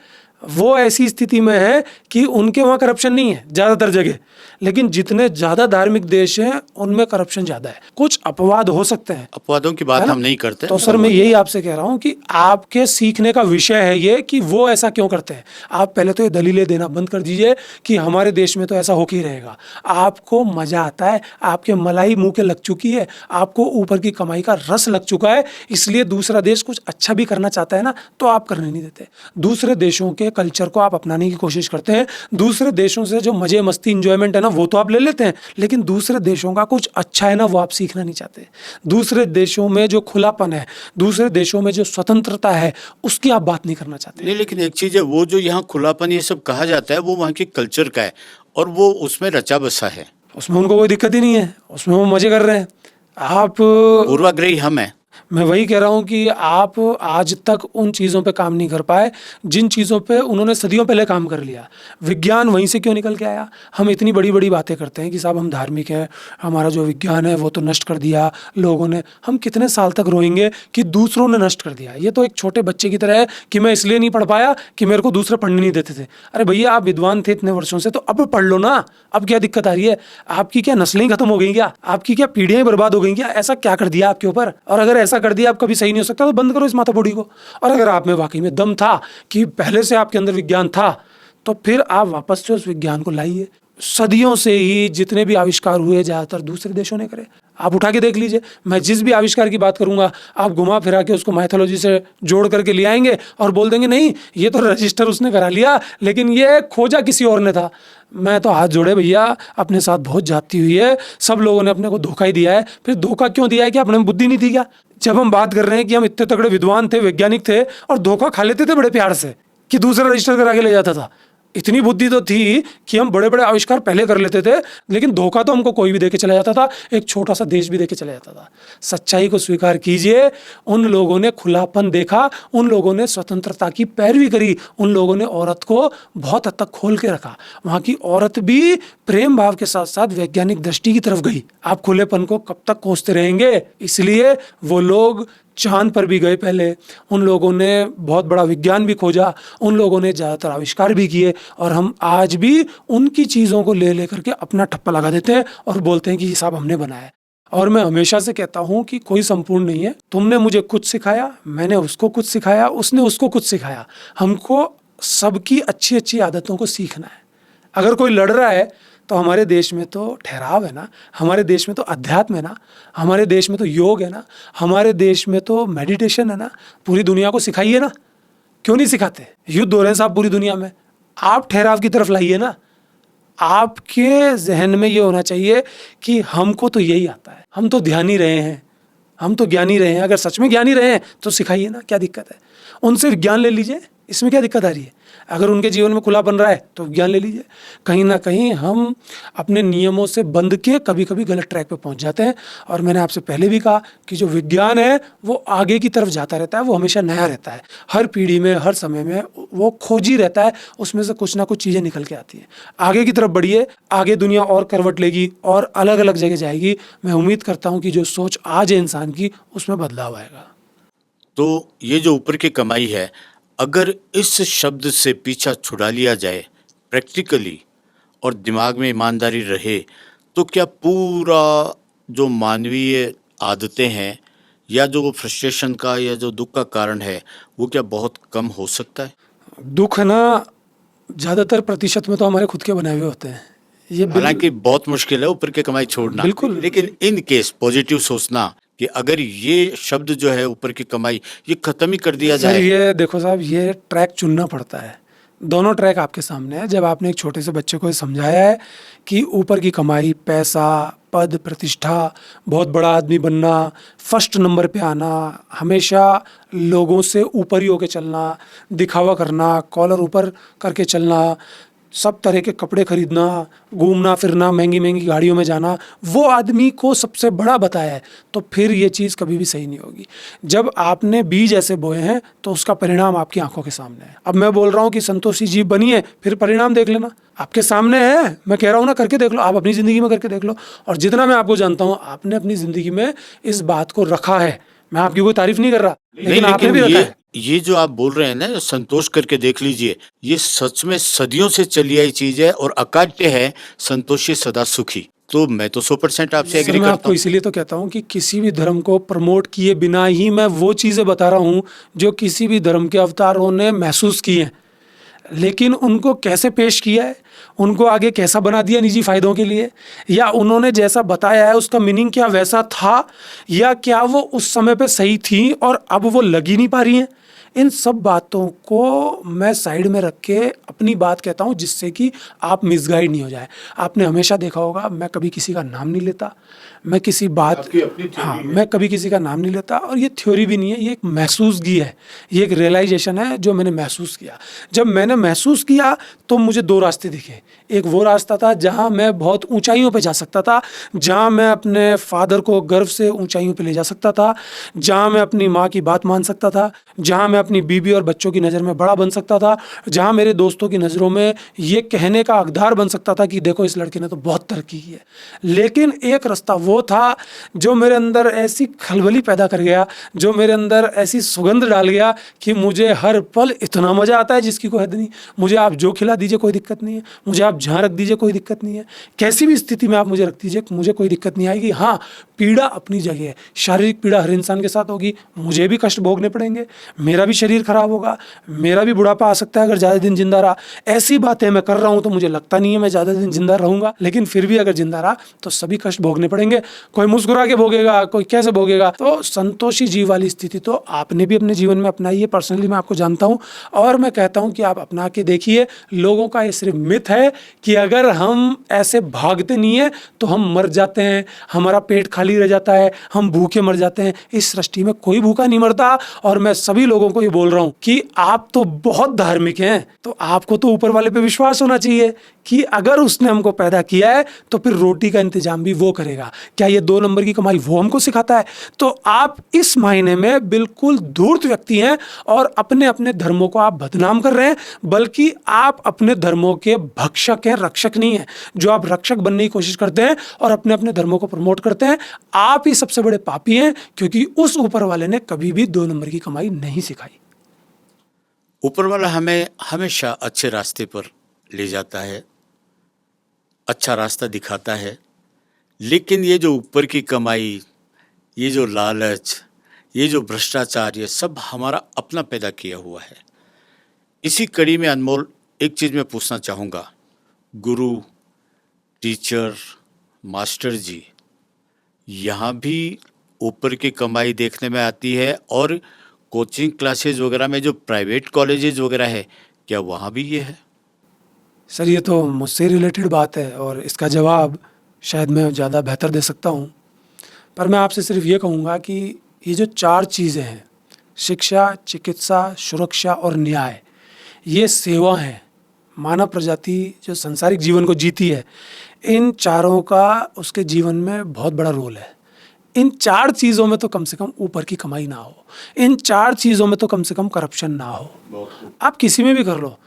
[SPEAKER 1] वो ऐसी स्थिति में है कि उनके वहाँ करप्शन नहीं है ज़्यादातर जगह, लेकिन जितने ज़्यादा धार्मिक देश हैं उनमें करप्शन ज़्यादा है। कुछ अपवाद हो सकते हैं,
[SPEAKER 2] अपवादों की बात हम नहीं करते।
[SPEAKER 1] तो सर मैं यही आपसे कह रहा हूँ कि आपके सीखने का विषय है ये कि वो ऐसा क्यों करते हैं। आप पहले तो ये दलीलें देना बंद कर दीजिए कि हमारे देश में तो ऐसा होके ही रहेगा। आपको मज़ा आता है, आपके मलाई मुंह के लग चुकी है, आपको ऊपर की कमाई का रस लग चुका है, इसलिए दूसरा देश कुछ अच्छा भी करना चाहता है ना तो आप करने नहीं देते। दूसरे देशों के कल्चर को आप अपनाने की कोशिश करते हैं, दूसरे देशों से जो मजे मस्ती इंजॉयमेंट है ना वो तो आप ले लेते हैं, लेकिन दूसरे देशों का कुछ अच्छा है ना वो आप सीखना नहीं चाहते। दूसरे देशों में जो खुलापन है, दूसरे देशों में जो स्वतंत्रता है, उसकी आप बात नहीं करना चाहते।
[SPEAKER 2] नहीं, लेकिन एक चीज़ है, वो जो यहाँ खुलापन ये सब कहा जाता है वो वहाँ के कल्चर का है और वो उसमें रचा बसा है,
[SPEAKER 1] उसमें उनको कोई दिक्कत ही नहीं है, उसमें वो मजे कर रहे हैं। आप
[SPEAKER 2] पूर्वाग्रही हम हैं।
[SPEAKER 1] मैं वही कह रहा हूँ कि आप आज तक उन चीज़ों पे काम नहीं कर पाए जिन चीज़ों पे उन्होंने सदियों पहले काम कर लिया। विज्ञान वहीं से क्यों निकल के आया। हम इतनी बड़ी बड़ी बातें करते हैं कि साहब हम धार्मिक हैं, हमारा जो विज्ञान है वो तो नष्ट कर दिया लोगों ने। हम कितने साल तक रोएंगे कि दूसरों ने नष्ट कर दिया। ये तो एक छोटे बच्चे की तरह है कि मैं इसलिए नहीं पढ़ पाया कि मेरे को दूसरे पढ़ने नहीं देते थे। अरे भैया आप विद्वान थे इतने वर्षों से, तो अब पढ़ लो ना, अब क्या दिक्कत आ रही है। आपकी क्या नस्लें खत्म हो गई क्या, आपकी क्या पीढ़ियाँ बर्बाद हो गई क्या, ऐसा क्या कर दिया आपके ऊपर। और अगर ऐसा कर दिया आप कभी सही नहीं हो सकता तो बंद करो इस माथापोड़ी को। और अगर आप में वाकई में दम था कि पहले से आपके अंदर विज्ञान था तो फिर आप वापस से उस विज्ञान को लाइए। सदियों से ही जितने भी आविष्कार हुए ज़्यादातर दूसरे देशों ने करे। आप उठा के देख लीजिए, मैं जिस भी आविष्कार की बात करूंगा आप घुमा फिरा के उसको माइथोलॉजी से जोड़ करके ले आएंगे और बोल देंगे नहीं ये तो रजिस्टर उसने करा लिया लेकिन ये खोजा किसी और ने था। मैं तो हाथ जोड़े भैया, अपने साथ बहुत जाती हुई है, सब लोगों ने अपने को धोखा ही दिया है। फिर धोखा क्यों दिया है कि अपने में बुद्धि नहीं थी क्या। जब हम बात कर रहे हैं कि हम इतने तगड़े विद्वान थे, वैज्ञानिक थे और धोखा खा लेते थे बड़े प्यार से कि दूसरा रजिस्टर करा के ले जाता था, इतनी बुद्धि तो थी कि हम बड़े बड़े आविष्कार पहले कर लेते थे, लेकिन धोखा तो हमको कोई भी देके चला जाता था, एक छोटा सा देश भी देके चला जाता था। सच्चाई को स्वीकार कीजिए, उन लोगों ने खुलापन देखा, उन लोगों ने स्वतंत्रता की पैरवी करी, उन लोगों ने औरत को बहुत हद तक खोल के रखा। वहाँ की औरत भी प्रेम भाव के साथ साथ वैज्ञानिक दृष्टि की तरफ गई। आप खुलेपन को कब तक कोसते रहेंगे। इसलिए वो लोग चांद पर भी गए पहले, उन लोगों ने बहुत बड़ा विज्ञान भी खोजा, उन लोगों ने ज़्यादातर आविष्कार भी किए, और हम आज भी उनकी चीज़ों को ले लेकर के अपना ठप्पा लगा देते हैं और बोलते हैं कि ये सब हमने बनाया है। और मैं हमेशा से कहता हूँ कि कोई संपूर्ण नहीं है। तुमने मुझे कुछ सिखाया, मैंने उसको कुछ सिखाया, उसने उसको कुछ सिखाया। हमको सबकी अच्छी अच्छी आदतों को सीखना है। अगर कोई लड़ रहा है तो हमारे देश में तो ठहराव है ना, हमारे देश में तो अध्यात्म है ना, हमारे देश में तो योग है ना, हमारे देश में तो मेडिटेशन है ना। पूरी दुनिया को सिखाइए ना, क्यों नहीं सिखाते? युद्ध हो रहे हैं साहब पूरी दुनिया में, आप ठहराव की तरफ लाइए ना। आपके जहन में ये होना चाहिए कि हमको तो यही आता है, हम तो ध्यानी रहे हैं, हम तो ज्ञानी रहे हैं। अगर सच में ज्ञानी रहे हैं तो सिखाइए ना, क्या दिक्कत है? उनसे ज्ञान ले लीजिए, इसमें क्या दिक्कत आ रही है? अगर उनके जीवन में खुला बन रहा है तो ज्ञान ले लीजिए। कहीं ना कहीं हम अपने नियमों से बंध के कभी कभी गलत ट्रैक पे पहुंच जाते हैं। और मैंने आपसे पहले भी कहा कि जो विज्ञान है वो आगे की तरफ जाता रहता है, वो हमेशा नया रहता है। हर पीढ़ी में, हर समय में वो खोजी रहता है, उसमें से कुछ ना कुछ चीज़ें निकल के आती हैं। आगे की तरफ बढ़िए, आगे दुनिया और करवट लेगी और अलग अलग जगह जाएगी। मैं उम्मीद करता हूँ कि जो सोच आज है इंसान की, उसमें बदलाव आएगा।
[SPEAKER 2] तो ये जो ऊपर की कमाई है, अगर इस शब्द से पीछा छुड़ा लिया जाए प्रैक्टिकली और दिमाग में ईमानदारी रहे, तो क्या पूरा जो मानवीय आदतें हैं या जो फ्रस्ट्रेशन का या जो दुख का कारण है, वो क्या बहुत कम हो सकता है?
[SPEAKER 1] दुख ना ज़्यादातर प्रतिशत में तो हमारे खुद के बनाए हुए होते हैं। ये
[SPEAKER 2] हालांकि बहुत मुश्किल है ऊपर की कमाई छोड़ना,
[SPEAKER 1] बिल्कुल।
[SPEAKER 2] लेकिन इन केस पॉजिटिव सोचना कि अगर ये शब्द जो है ऊपर की कमाई ये खत्म ही कर दिया
[SPEAKER 1] सर
[SPEAKER 2] जाए।
[SPEAKER 1] ये देखो साहब, ये ट्रैक चुनना पड़ता है। दोनों ट्रैक आपके सामने है। जब आपने एक छोटे से बच्चे को ये समझाया है कि ऊपर की कमाई, पैसा, पद, प्रतिष्ठा, बहुत बड़ा आदमी बनना, फर्स्ट नंबर पे आना, हमेशा लोगों से ऊपर ही होके चलना, दिखावा करना, कॉलर ऊपर करके चलना, सब तरह के कपड़े खरीदना, घूमना फिरना, महंगी महंगी गाड़ियों में जाना, वो आदमी को सबसे बड़ा बताया है, तो फिर ये चीज़ कभी भी सही नहीं होगी। जब आपने बीज ऐसे बोए हैं तो उसका परिणाम आपकी आंखों के सामने है। अब मैं बोल रहा हूँ कि संतोषी जीव बनिए, फिर परिणाम देख लेना, आपके सामने है। मैं कह रहा हूँ ना, करके देख लो, आप अपनी ज़िंदगी में करके देख लो। और जितना मैं आपको जानता हूँ, आपने अपनी ज़िंदगी में इस बात को रखा है। मैं आपकी कोई तारीफ नहीं कर रहा, लेकिन आपने भी रखा है।
[SPEAKER 2] ये जो आप बोल रहे हैं ना, संतोष करके देख लीजिए, ये सच में सदियों से चली आई चीज है और अकाट्य है, संतोषी सदा सुखी। तो मैं तो 100% आपसे
[SPEAKER 1] सर
[SPEAKER 2] एग्री
[SPEAKER 1] मैं
[SPEAKER 2] करता
[SPEAKER 1] आपको
[SPEAKER 2] हूँ।
[SPEAKER 1] इसीलिए तो कहता हूँ कि किसी भी धर्म को प्रमोट किए बिना ही मैं वो चीज़ें बता रहा हूँ जो किसी भी धर्म के अवतारों ने महसूस की हैं। लेकिन उनको कैसे पेश किया है, उनको आगे कैसा बना दिया निजी फायदों के लिए, या उन्होंने जैसा बताया है उसका मीनिंग क्या वैसा था, या क्या वो उस समय पे सही थी और अब वो लग ही नहीं पा रही हैं। इन सब बातों को मैं साइड में रख के अपनी बात कहता हूँ, जिससे कि आप मिसगाइड नहीं हो जाए। आपने हमेशा देखा होगा, मैं कभी किसी का नाम नहीं लेता, मैं किसी बात, हाँ, मैं कभी किसी का नाम नहीं लेता। और ये थ्योरी भी नहीं है, ये एक महसूसगी है, ये एक रियलाइजेशन है जो मैंने महसूस किया। जब मैंने महसूस किया तो मुझे दो रास्ते दिखे। एक वो रास्ता था जहाँ मैं बहुत ऊंचाइयों पे जा सकता था, जहाँ मैं अपने फादर को गर्व से ऊंचाइयों पे ले जा सकता था, जहाँ मैं अपनी माँ की बात मान सकता था, जहाँ मैं अपनी बीबी और बच्चों की नज़र में बड़ा बन सकता था, जहाँ मेरे दोस्तों की नज़रों में ये कहने का हकदार बन सकता था कि देखो इस लड़के ने तो बहुत तरक्की की है। लेकिन एक रास्ता वो था जो मेरे अंदर ऐसी खलबली पैदा कर गया, जो मेरे अंदर ऐसी सुगंध डाल गया कि मुझे हर पल इतना मज़ा आता है जिसकी कोई हद नहीं। मुझे आप जो खिला दीजिए कोई दिक्कत नहीं है, मुझे आप जहाँ रख दीजिए कोई दिक्कत नहीं है, कैसी भी स्थिति में आप मुझे रख दीजिए मुझे कोई दिक्कत नहीं आएगी। हाँ, पीड़ा अपनी जगह है, शारीरिक पीड़ा हर इंसान के साथ होगी, मुझे भी कष्ट भोगने पड़ेंगे, मेरा भी शरीर खराब होगा, मेरा भी बुढ़ापा आ सकता है अगर ज़्यादा दिन जिंदा रहा। ऐसी बातें मैं कर रहा हूँ तो मुझे लगता नहीं है मैं ज़्यादा दिन जिंदा रहूँगा, लेकिन फिर भी अगर जिंदा रहा तो सभी कष्ट भोगने पड़ेंगे। कोई मुस्कुरा के भोगेगा, कोई कैसे भोगेगा। तो संतोषी जीव वाली स्थिति तो आपने भी अपने जीवन में अपनाई है, पर्सनली मैं आपको जानता हूँ, और मैं कहता हूँ कि आप अपना के देखिए। लोगों का ये सिर्फ मिथ है कि अगर हम ऐसे भागते नहीं है तो हम मर जाते हैं, हमारा पेट खाली रह जाता है, हम भूखे मर जाते हैं। इस सृष्टि में कोई भूखा नहीं मरता। और मैं सभी लोगों को ये बोल रहा हूँ कि आप तो बहुत धार्मिक हैं, तो आपको तो ऊपर वाले पे विश्वास होना चाहिए कि अगर उसने हमको पैदा किया है तो फिर रोटी का इंतजाम भी वो करेगा। क्या ये 2 नंबर की कमाई वो हमको सिखाता है? तो आप इस मायने में बिल्कुल धूर्त व्यक्ति हैं और अपने अपने धर्मों को आप बदनाम कर रहे हैं, बल्कि आप अपने धर्मों के भक्षक हैं, रक्षक नहीं हैं। जो आप रक्षक बनने की कोशिश करते हैं और अपने अपने धर्मों को प्रमोट करते हैं, आप ही सबसे बड़े पापी हैं, क्योंकि उस ऊपर वाले ने कभी भी 2 नंबर की कमाई नहीं सिखाई।
[SPEAKER 2] ऊपर वाला हमें हमेशा अच्छे रास्ते पर ले जाता है, अच्छा रास्ता दिखाता है, लेकिन ये जो ऊपर की कमाई, ये जो लालच, ये जो भ्रष्टाचार, ये सब हमारा अपना पैदा किया हुआ है। इसी कड़ी में अनमोल, एक चीज़ मैं पूछना चाहूँगा, गुरु, टीचर, मास्टर जी, यहाँ भी ऊपर की कमाई देखने में आती है? और कोचिंग क्लासेस वगैरह में जो प्राइवेट कॉलेजेस वगैरह है, क्या वहाँ भी ये है?
[SPEAKER 1] सर ये तो मुझसे रिलेटेड बात है और इसका जवाब शायद मैं ज़्यादा बेहतर दे सकता हूँ, पर मैं आपसे सिर्फ ये कहूँगा कि ये जो 4 चीज़ें हैं, शिक्षा, चिकित्सा, सुरक्षा और न्याय, ये सेवा हैं। मानव प्रजाति जो सांसारिक जीवन को जीती है, इन चारों का उसके जीवन में बहुत बड़ा रोल है। इन 4 चीज़ों में तो कम से कम ऊपर की कमाई ना हो, इन 4 चीज़ों में तो कम से कम करप्शन ना हो। आप किसी में भी कर लो,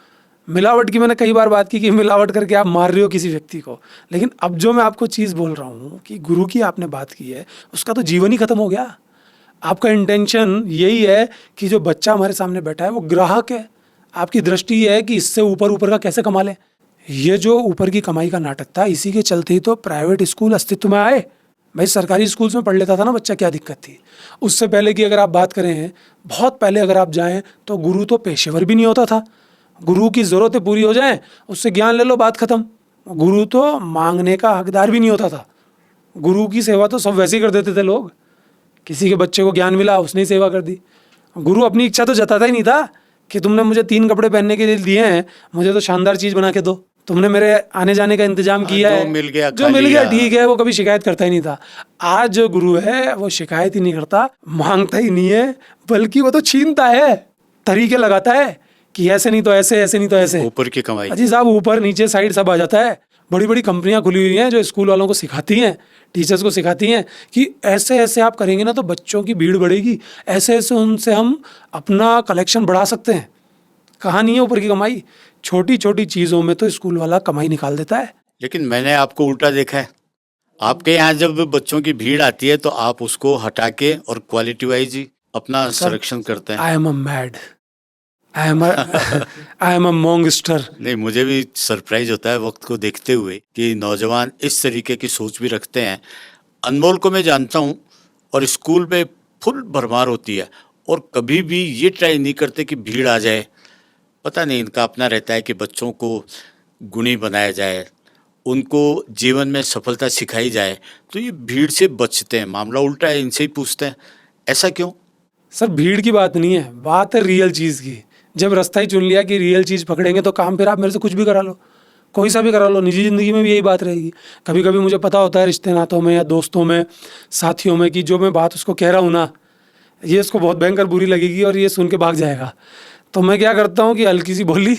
[SPEAKER 1] मिलावट की मैंने कई बार बात की कि मिलावट करके आप मार रहे हो किसी व्यक्ति को, लेकिन अब जो मैं आपको चीज़ बोल रहा हूँ कि गुरु की आपने बात की है, उसका तो जीवन ही खत्म हो गया। आपका इंटेंशन यही है कि जो बच्चा हमारे सामने बैठा है वो ग्राहक है, आपकी दृष्टि ये है कि इससे ऊपर ऊपर का कैसे कमा ले। ये जो ऊपर की कमाई का नाटक था, इसी के चलते ही तो प्राइवेट स्कूल अस्तित्व में आए। भाई सरकारी स्कूल्स में पढ़ लेता था ना बच्चा, क्या दिक्कत थी? उससे पहले की अगर आप बात करें, बहुत पहले अगर आप जाएं तो गुरु तो पेशेवर भी नहीं होता था। गुरु की ज़रूरतें पूरी हो जाएं, उससे ज्ञान ले लो, बात खत्म। गुरु तो मांगने का हकदार भी नहीं होता था। गुरु की सेवा तो सब वैसे ही कर देते थे लोग। किसी के बच्चे को ज्ञान मिला, उसने ही सेवा कर दी। गुरु अपनी इच्छा तो जताता ही नहीं था कि तुमने मुझे 3 कपड़े पहनने के लिए दिए हैं, मुझे तो शानदार चीज़ बना के दो, तुमने मेरे आने जाने का इंतजाम किया है, जो मिल गया ठीक है। वो कभी शिकायत करता ही नहीं था। आज जो गुरु है वो शिकायत ही नहीं करता, मांगता ही नहीं है, बल्कि वो तो छीनता है, तरीके लगाता है कि ऐसे नहीं तो ऐसे, ऐसे नहीं तो ऐसे।
[SPEAKER 2] ऊपर की कमाई,
[SPEAKER 1] अजी साहब, ऊपर नीचे साइड सब आ जाता है। बड़ी बड़ी कंपनियां खुली हुई हैं जो स्कूल वालों को सिखाती हैं, टीचर्स को सिखाती हैं कि ऐसे ऐसे आप करेंगे ना तो बच्चों की भीड़ बढ़ेगी, ऐसे ऐसे उनसे हम अपना कलेक्शन बढ़ा सकते हैं। कहाँ नहीं है ऊपर की कमाई? छोटी छोटी चीज़ों में तो स्कूल वाला कमाई निकाल देता है।
[SPEAKER 2] लेकिन मैंने आपको उल्टा देखा है। आपके यहाँ जब बच्चों की भीड़ आती है तो आप उसको हटा के और क्वालिटी वाइज ही अपना संरक्षण करते हैं।
[SPEAKER 1] I am a mad, I am a monster.
[SPEAKER 2] नहीं, मुझे भी सरप्राइज होता है वक्त को देखते हुए कि नौजवान इस तरीके की सोच भी रखते हैं। अनमोल को मैं जानता हूँ और स्कूल में फुल भरमार होती है और कभी भी ये ट्राई नहीं करते कि भीड़ आ जाए। पता नहीं, इनका अपना रहता है कि बच्चों को गुणी बनाया जाए, उनको जीवन में सफलता सिखाई जाए, तो ये भीड़ से बचते हैं। मामला उल्टा है, इनसे ही पूछते हैं ऐसा क्यों?
[SPEAKER 1] सर भीड़ की बात नहीं है, बात है रियल चीज़ की। जब रास्ता ही चुन लिया कि रियल चीज़ पकड़ेंगे तो काम फिर आप मेरे से कुछ भी करा लो, कोई सा भी करा लो। निजी ज़िंदगी में भी यही बात रहेगी। कभी कभी मुझे पता होता है रिश्ते नातों में या दोस्तों में, साथियों में, कि जो मैं बात उसको कह रहा हूँ ना, ये इसको बहुत भयंकर बुरी लगेगी और ये सुन के भाग जाएगा। तो मैं क्या करता हूँ कि हल्की सी बोली,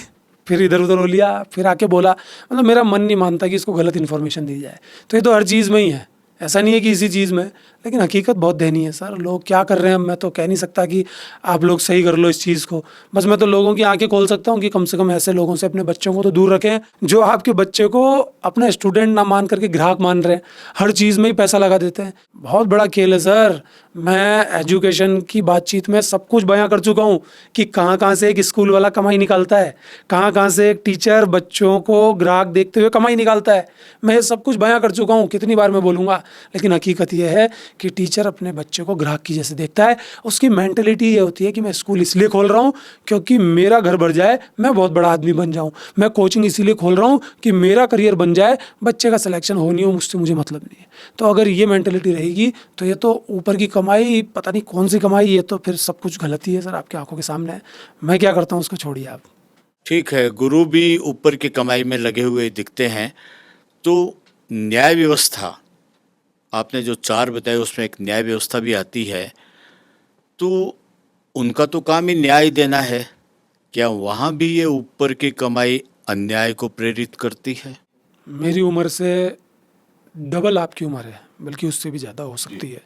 [SPEAKER 1] फिर इधर उधर हो लिया, फिर आके बोला। मतलब मेरा मन नहीं मानता कि इसको गलत इन्फॉर्मेशन दी जाए। तो ये तो हर चीज़ में ही है, ऐसा नहीं है कि इसी चीज़ में। लेकिन हकीकत बहुत दयनीय है सर। लोग क्या कर रहे हैं, मैं तो कह नहीं सकता कि आप लोग सही कर लो इस चीज़ को। बस मैं तो लोगों की आंखें खोल सकता हूँ कि कम से कम ऐसे लोगों से अपने बच्चों को तो दूर रखें जो आपके बच्चे को अपना स्टूडेंट ना मान करके ग्राहक मान रहे हैं, हर चीज़ में ही पैसा लगा देते हैं। बहुत बड़ा खेल है सर। मैं एजुकेशन की बातचीत में सब कुछ बयां कर चुका हूँ कि कहाँ कहाँ से एक स्कूल वाला कमाई निकालता है, कहाँ कहाँ से एक टीचर बच्चों को ग्राहक देखते हुए कमाई निकालता है। मैं ये सब कुछ बयां कर चुका हूँ, कितनी बार मैं बोलूँगा। लेकिन हकीकत यह है कि टीचर अपने बच्चे को ग्राहक की जैसे देखता है। उसकी मेंटलिटी ये होती है कि मैं स्कूल इसलिए खोल रहा हूँ क्योंकि मेरा घर भर जाए, मैं बहुत बड़ा आदमी बन जाऊँ। मैं कोचिंग इसीलिए खोल रहा हूँ कि मेरा करियर बन जाए, बच्चे का सिलेक्शन हो नहीं हो मुझसे मुझे मतलब नहीं है। तो अगर ये मेंटलिटी रहेगी तो ये तो ऊपर की कमाई, पता नहीं कौन सी कमाई, ये तो फिर सब कुछ गलत ही है सर, आपकी आंखों के सामने है। मैं क्या करता हूँ उसको छोड़िए आप।
[SPEAKER 2] ठीक है, गुरु भी ऊपर की कमाई में लगे हुए दिखते हैं। तो न्याय व्यवस्था, आपने जो 4 बताए उसमें एक न्याय व्यवस्था भी आती है, तो उनका तो काम ही न्याय देना है। क्या वहाँ भी ये ऊपर की कमाई अन्याय को प्रेरित करती है?
[SPEAKER 1] मेरी उम्र से डबल आपकी उम्र है, बल्कि उससे भी ज़्यादा हो सकती है।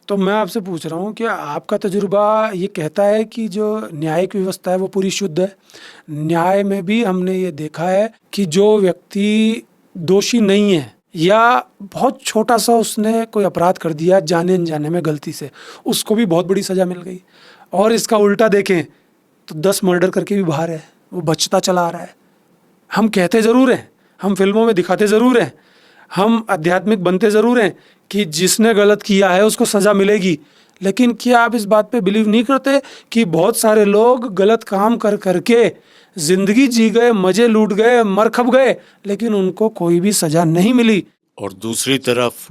[SPEAKER 1] तो मैं आपसे पूछ रहा हूँ कि आपका तजुर्बा ये कहता है कि जो न्यायिक व्यवस्था है वो पूरी शुद्ध है? न्याय में भी हमने ये देखा है कि जो व्यक्ति दोषी नहीं है या बहुत छोटा सा उसने कोई अपराध कर दिया जाने अनजाने में गलती से, उसको भी बहुत बड़ी सज़ा मिल गई। और इसका उल्टा देखें तो 10 मर्डर करके भी बाहर है, वो बचता चला आ रहा है। हम कहते ज़रूर हैं, हम फिल्मों में दिखाते ज़रूर हैं, हम आध्यात्मिक बनते ज़रूर हैं कि जिसने गलत किया है उसको सज़ा मिलेगी, लेकिन क्या आप इस बात पे बिलीव नहीं करते कि बहुत सारे लोग गलत काम कर करके ज़िंदगी जी गए, मज़े लूट गए, मर खप गए, लेकिन उनको कोई भी सज़ा नहीं मिली।
[SPEAKER 2] और दूसरी तरफ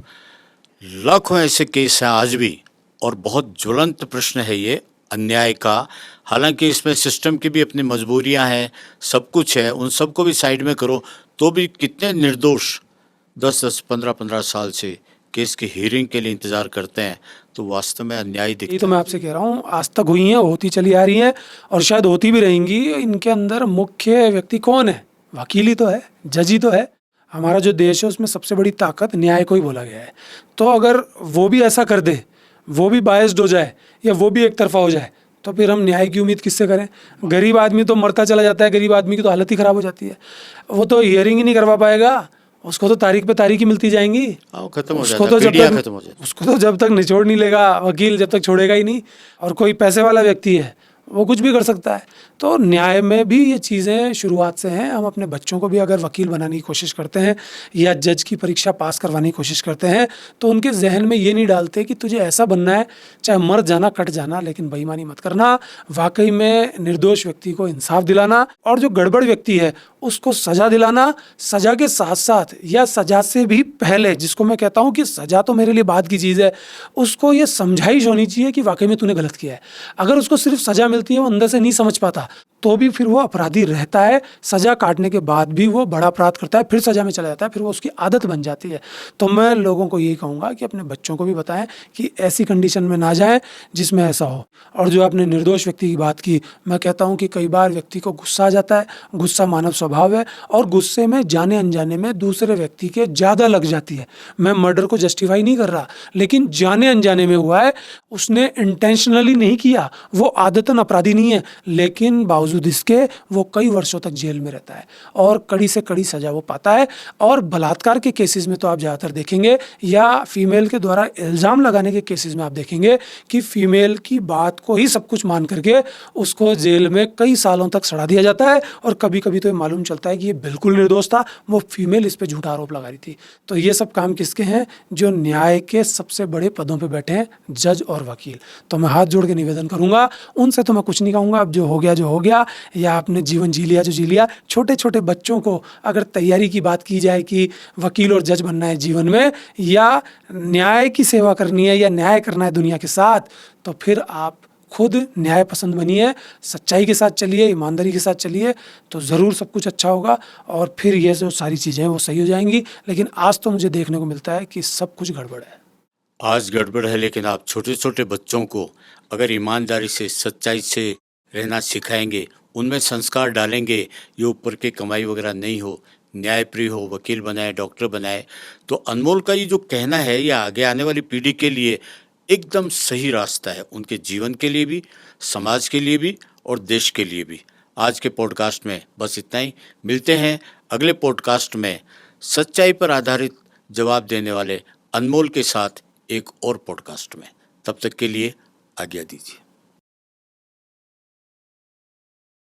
[SPEAKER 2] लाखों ऐसे केस हैं आज भी, और बहुत ज्वलंत प्रश्न है ये अन्याय का। हालांकि इसमें सिस्टम की भी अपनी मजबूरियां हैं, सब कुछ है, उन सबको भी साइड में करो तो भी कितने निर्दोष 10-10, 15-15 साल से केस की हियरिंग के लिए इंतजार करते हैं, तो वास्तव में अन्याय
[SPEAKER 1] यही
[SPEAKER 2] दिखता
[SPEAKER 1] तो
[SPEAKER 2] है।
[SPEAKER 1] मैं आपसे कह रहा हूँ, आज तक हुई हैं, होती चली आ रही हैं और शायद होती भी रहेंगी। इनके अंदर मुख्य व्यक्ति कौन है? वकील ही तो है, जज ही तो है। हमारा जो देश है उसमें सबसे बड़ी ताकत न्याय को ही बोला गया है। तो अगर वो भी ऐसा कर दे, वो भी बायस्ड हो जाए या वो भी एक तरफा हो जाए, तो फिर हम न्याय की उम्मीद किससे करें? गरीब आदमी तो मरता चला जाता है, गरीब आदमी की तो हालत ही ख़राब हो जाती है। वो तो हियरिंग ही नहीं करवा पाएगा, उसको तो तारीख पे तारीख ही मिलती जाएंगी।
[SPEAKER 2] हाँ, खत्म हो
[SPEAKER 1] उसको
[SPEAKER 2] जाता
[SPEAKER 1] तो
[SPEAKER 2] है,
[SPEAKER 1] जब
[SPEAKER 2] पीढ़ियां
[SPEAKER 1] तक
[SPEAKER 2] खत्म हो जाती
[SPEAKER 1] उसको तो जब तक निचोड़ नहीं लेगा वकील, जब तक छोड़ेगा ही नहीं। और कोई पैसे वाला व्यक्ति है, वो कुछ भी कर सकता है। तो न्याय में भी ये चीज़ें शुरुआत से हैं। हम अपने बच्चों को भी अगर वकील बनाने की कोशिश करते हैं या जज की परीक्षा पास करवाने की कोशिश करते हैं, तो उनके जहन में ये नहीं डालते कि तुझे ऐसा बनना है, चाहे मर जाना, कट जाना, लेकिन बेईमानी मत करना। वाकई में निर्दोष व्यक्ति को इंसाफ दिलाना और जो गड़बड़ व्यक्ति है उसको सजा दिलाना। सजा के साथ साथ या सजा से भी पहले, जिसको मैं कहता हूँ कि सजा तो मेरे लिए बाद की चीज़ है, उसको ये समझाइश होनी चाहिए कि वाकई में तूने गलत किया है। अगर उसको सिर्फ सजा मिलती है, वो अंदर से नहीं समझ पाता, तो भी फिर वो अपराधी रहता है। सजा काटने के बाद भी वो बड़ा अपराध करता है, फिर सजा में चला जाता है, फिर वो उसकी आदत बन जाती है। तो मैं लोगों को यही कहूँगा कि अपने बच्चों को भी बताएं कि ऐसी कंडीशन में ना जाएं जिसमें ऐसा हो। और जो आपने निर्दोष व्यक्ति की बात की, मैं कहता हूँ कि कई बार व्यक्ति को गुस्सा आ जाता है, गुस्सा मानव स्वभाव है, और गुस्से में जाने अनजाने में दूसरे व्यक्ति के ज़्यादा लग जाती है। मैं मर्डर को जस्टिफाई नहीं कर रहा, लेकिन जाने अनजाने में हुआ है, उसने इंटेंशनली नहीं किया, वो आदतन अपराधी नहीं है, लेकिन बावजूद इसके वो कई वर्षों तक जेल में रहता है और कड़ी से कड़ी सजा वो पाता है। और बलात्कार के केसेस में तो आप ज़्यादातर देखेंगे, या फीमेल के द्वारा इल्ज़ाम लगाने के केसेस में आप देखेंगे कि फीमेल की बात को ही सब कुछ मान करके उसको जेल में कई सालों तक सड़ा दिया जाता है। और कभी कभी तो ये मालूम चलता है कि ये बिल्कुल निर्दोष था, वो फीमेल इस पे झूठा आरोप लगा रही थी। तो ये सब काम किसके हैं? जो न्याय के सबसे बड़े पदों पे बैठे हैं, जज और वकील। तो मैं हाथ जोड़ के निवेदन करूंगा, उनसे तो मैं कुछ नहीं कहूँगा, अब जो हो गया, या आपने जीवन जी लिया जो जी लिया। छोटे छोटे बच्चों को अगर तैयारी की बात की जाए कि वकील और जज बनना है जीवन में, या न्याय की सेवा करनी है, या न्याय करना है दुनिया के साथ, तो फिर आप खुद न्याय पसंद बनिए, सच्चाई के साथ चलिए, ईमानदारी के साथ चलिए, तो ज़रूर सब कुछ अच्छा होगा और फिर ये जो सारी चीज़ें हैं वो सही हो जाएंगी। लेकिन आज तो मुझे देखने को मिलता है कि सब कुछ गड़बड़ है।
[SPEAKER 2] आज गड़बड़ है, लेकिन आप छोटे छोटे बच्चों को अगर ईमानदारी से, सच्चाई से रहना सिखाएंगे, उनमें संस्कार डालेंगे, ये ऊपर की कमाई वगैरह नहीं हो, न्यायप्रिय हो, वकील बनाए, डॉक्टर बनाए, तो अनमोल का ये जो कहना है, ये आगे आने वाली पीढ़ी के लिए एकदम सही रास्ता है, उनके जीवन के लिए भी, समाज के लिए भी और देश के लिए भी। आज के पॉडकास्ट में बस इतना ही। मिलते हैं अगले पॉडकास्ट में सच्चाई पर आधारित जवाब देने वाले अनमोल के साथ एक और पॉडकास्ट में। तब तक के लिए आज्ञा दीजिए।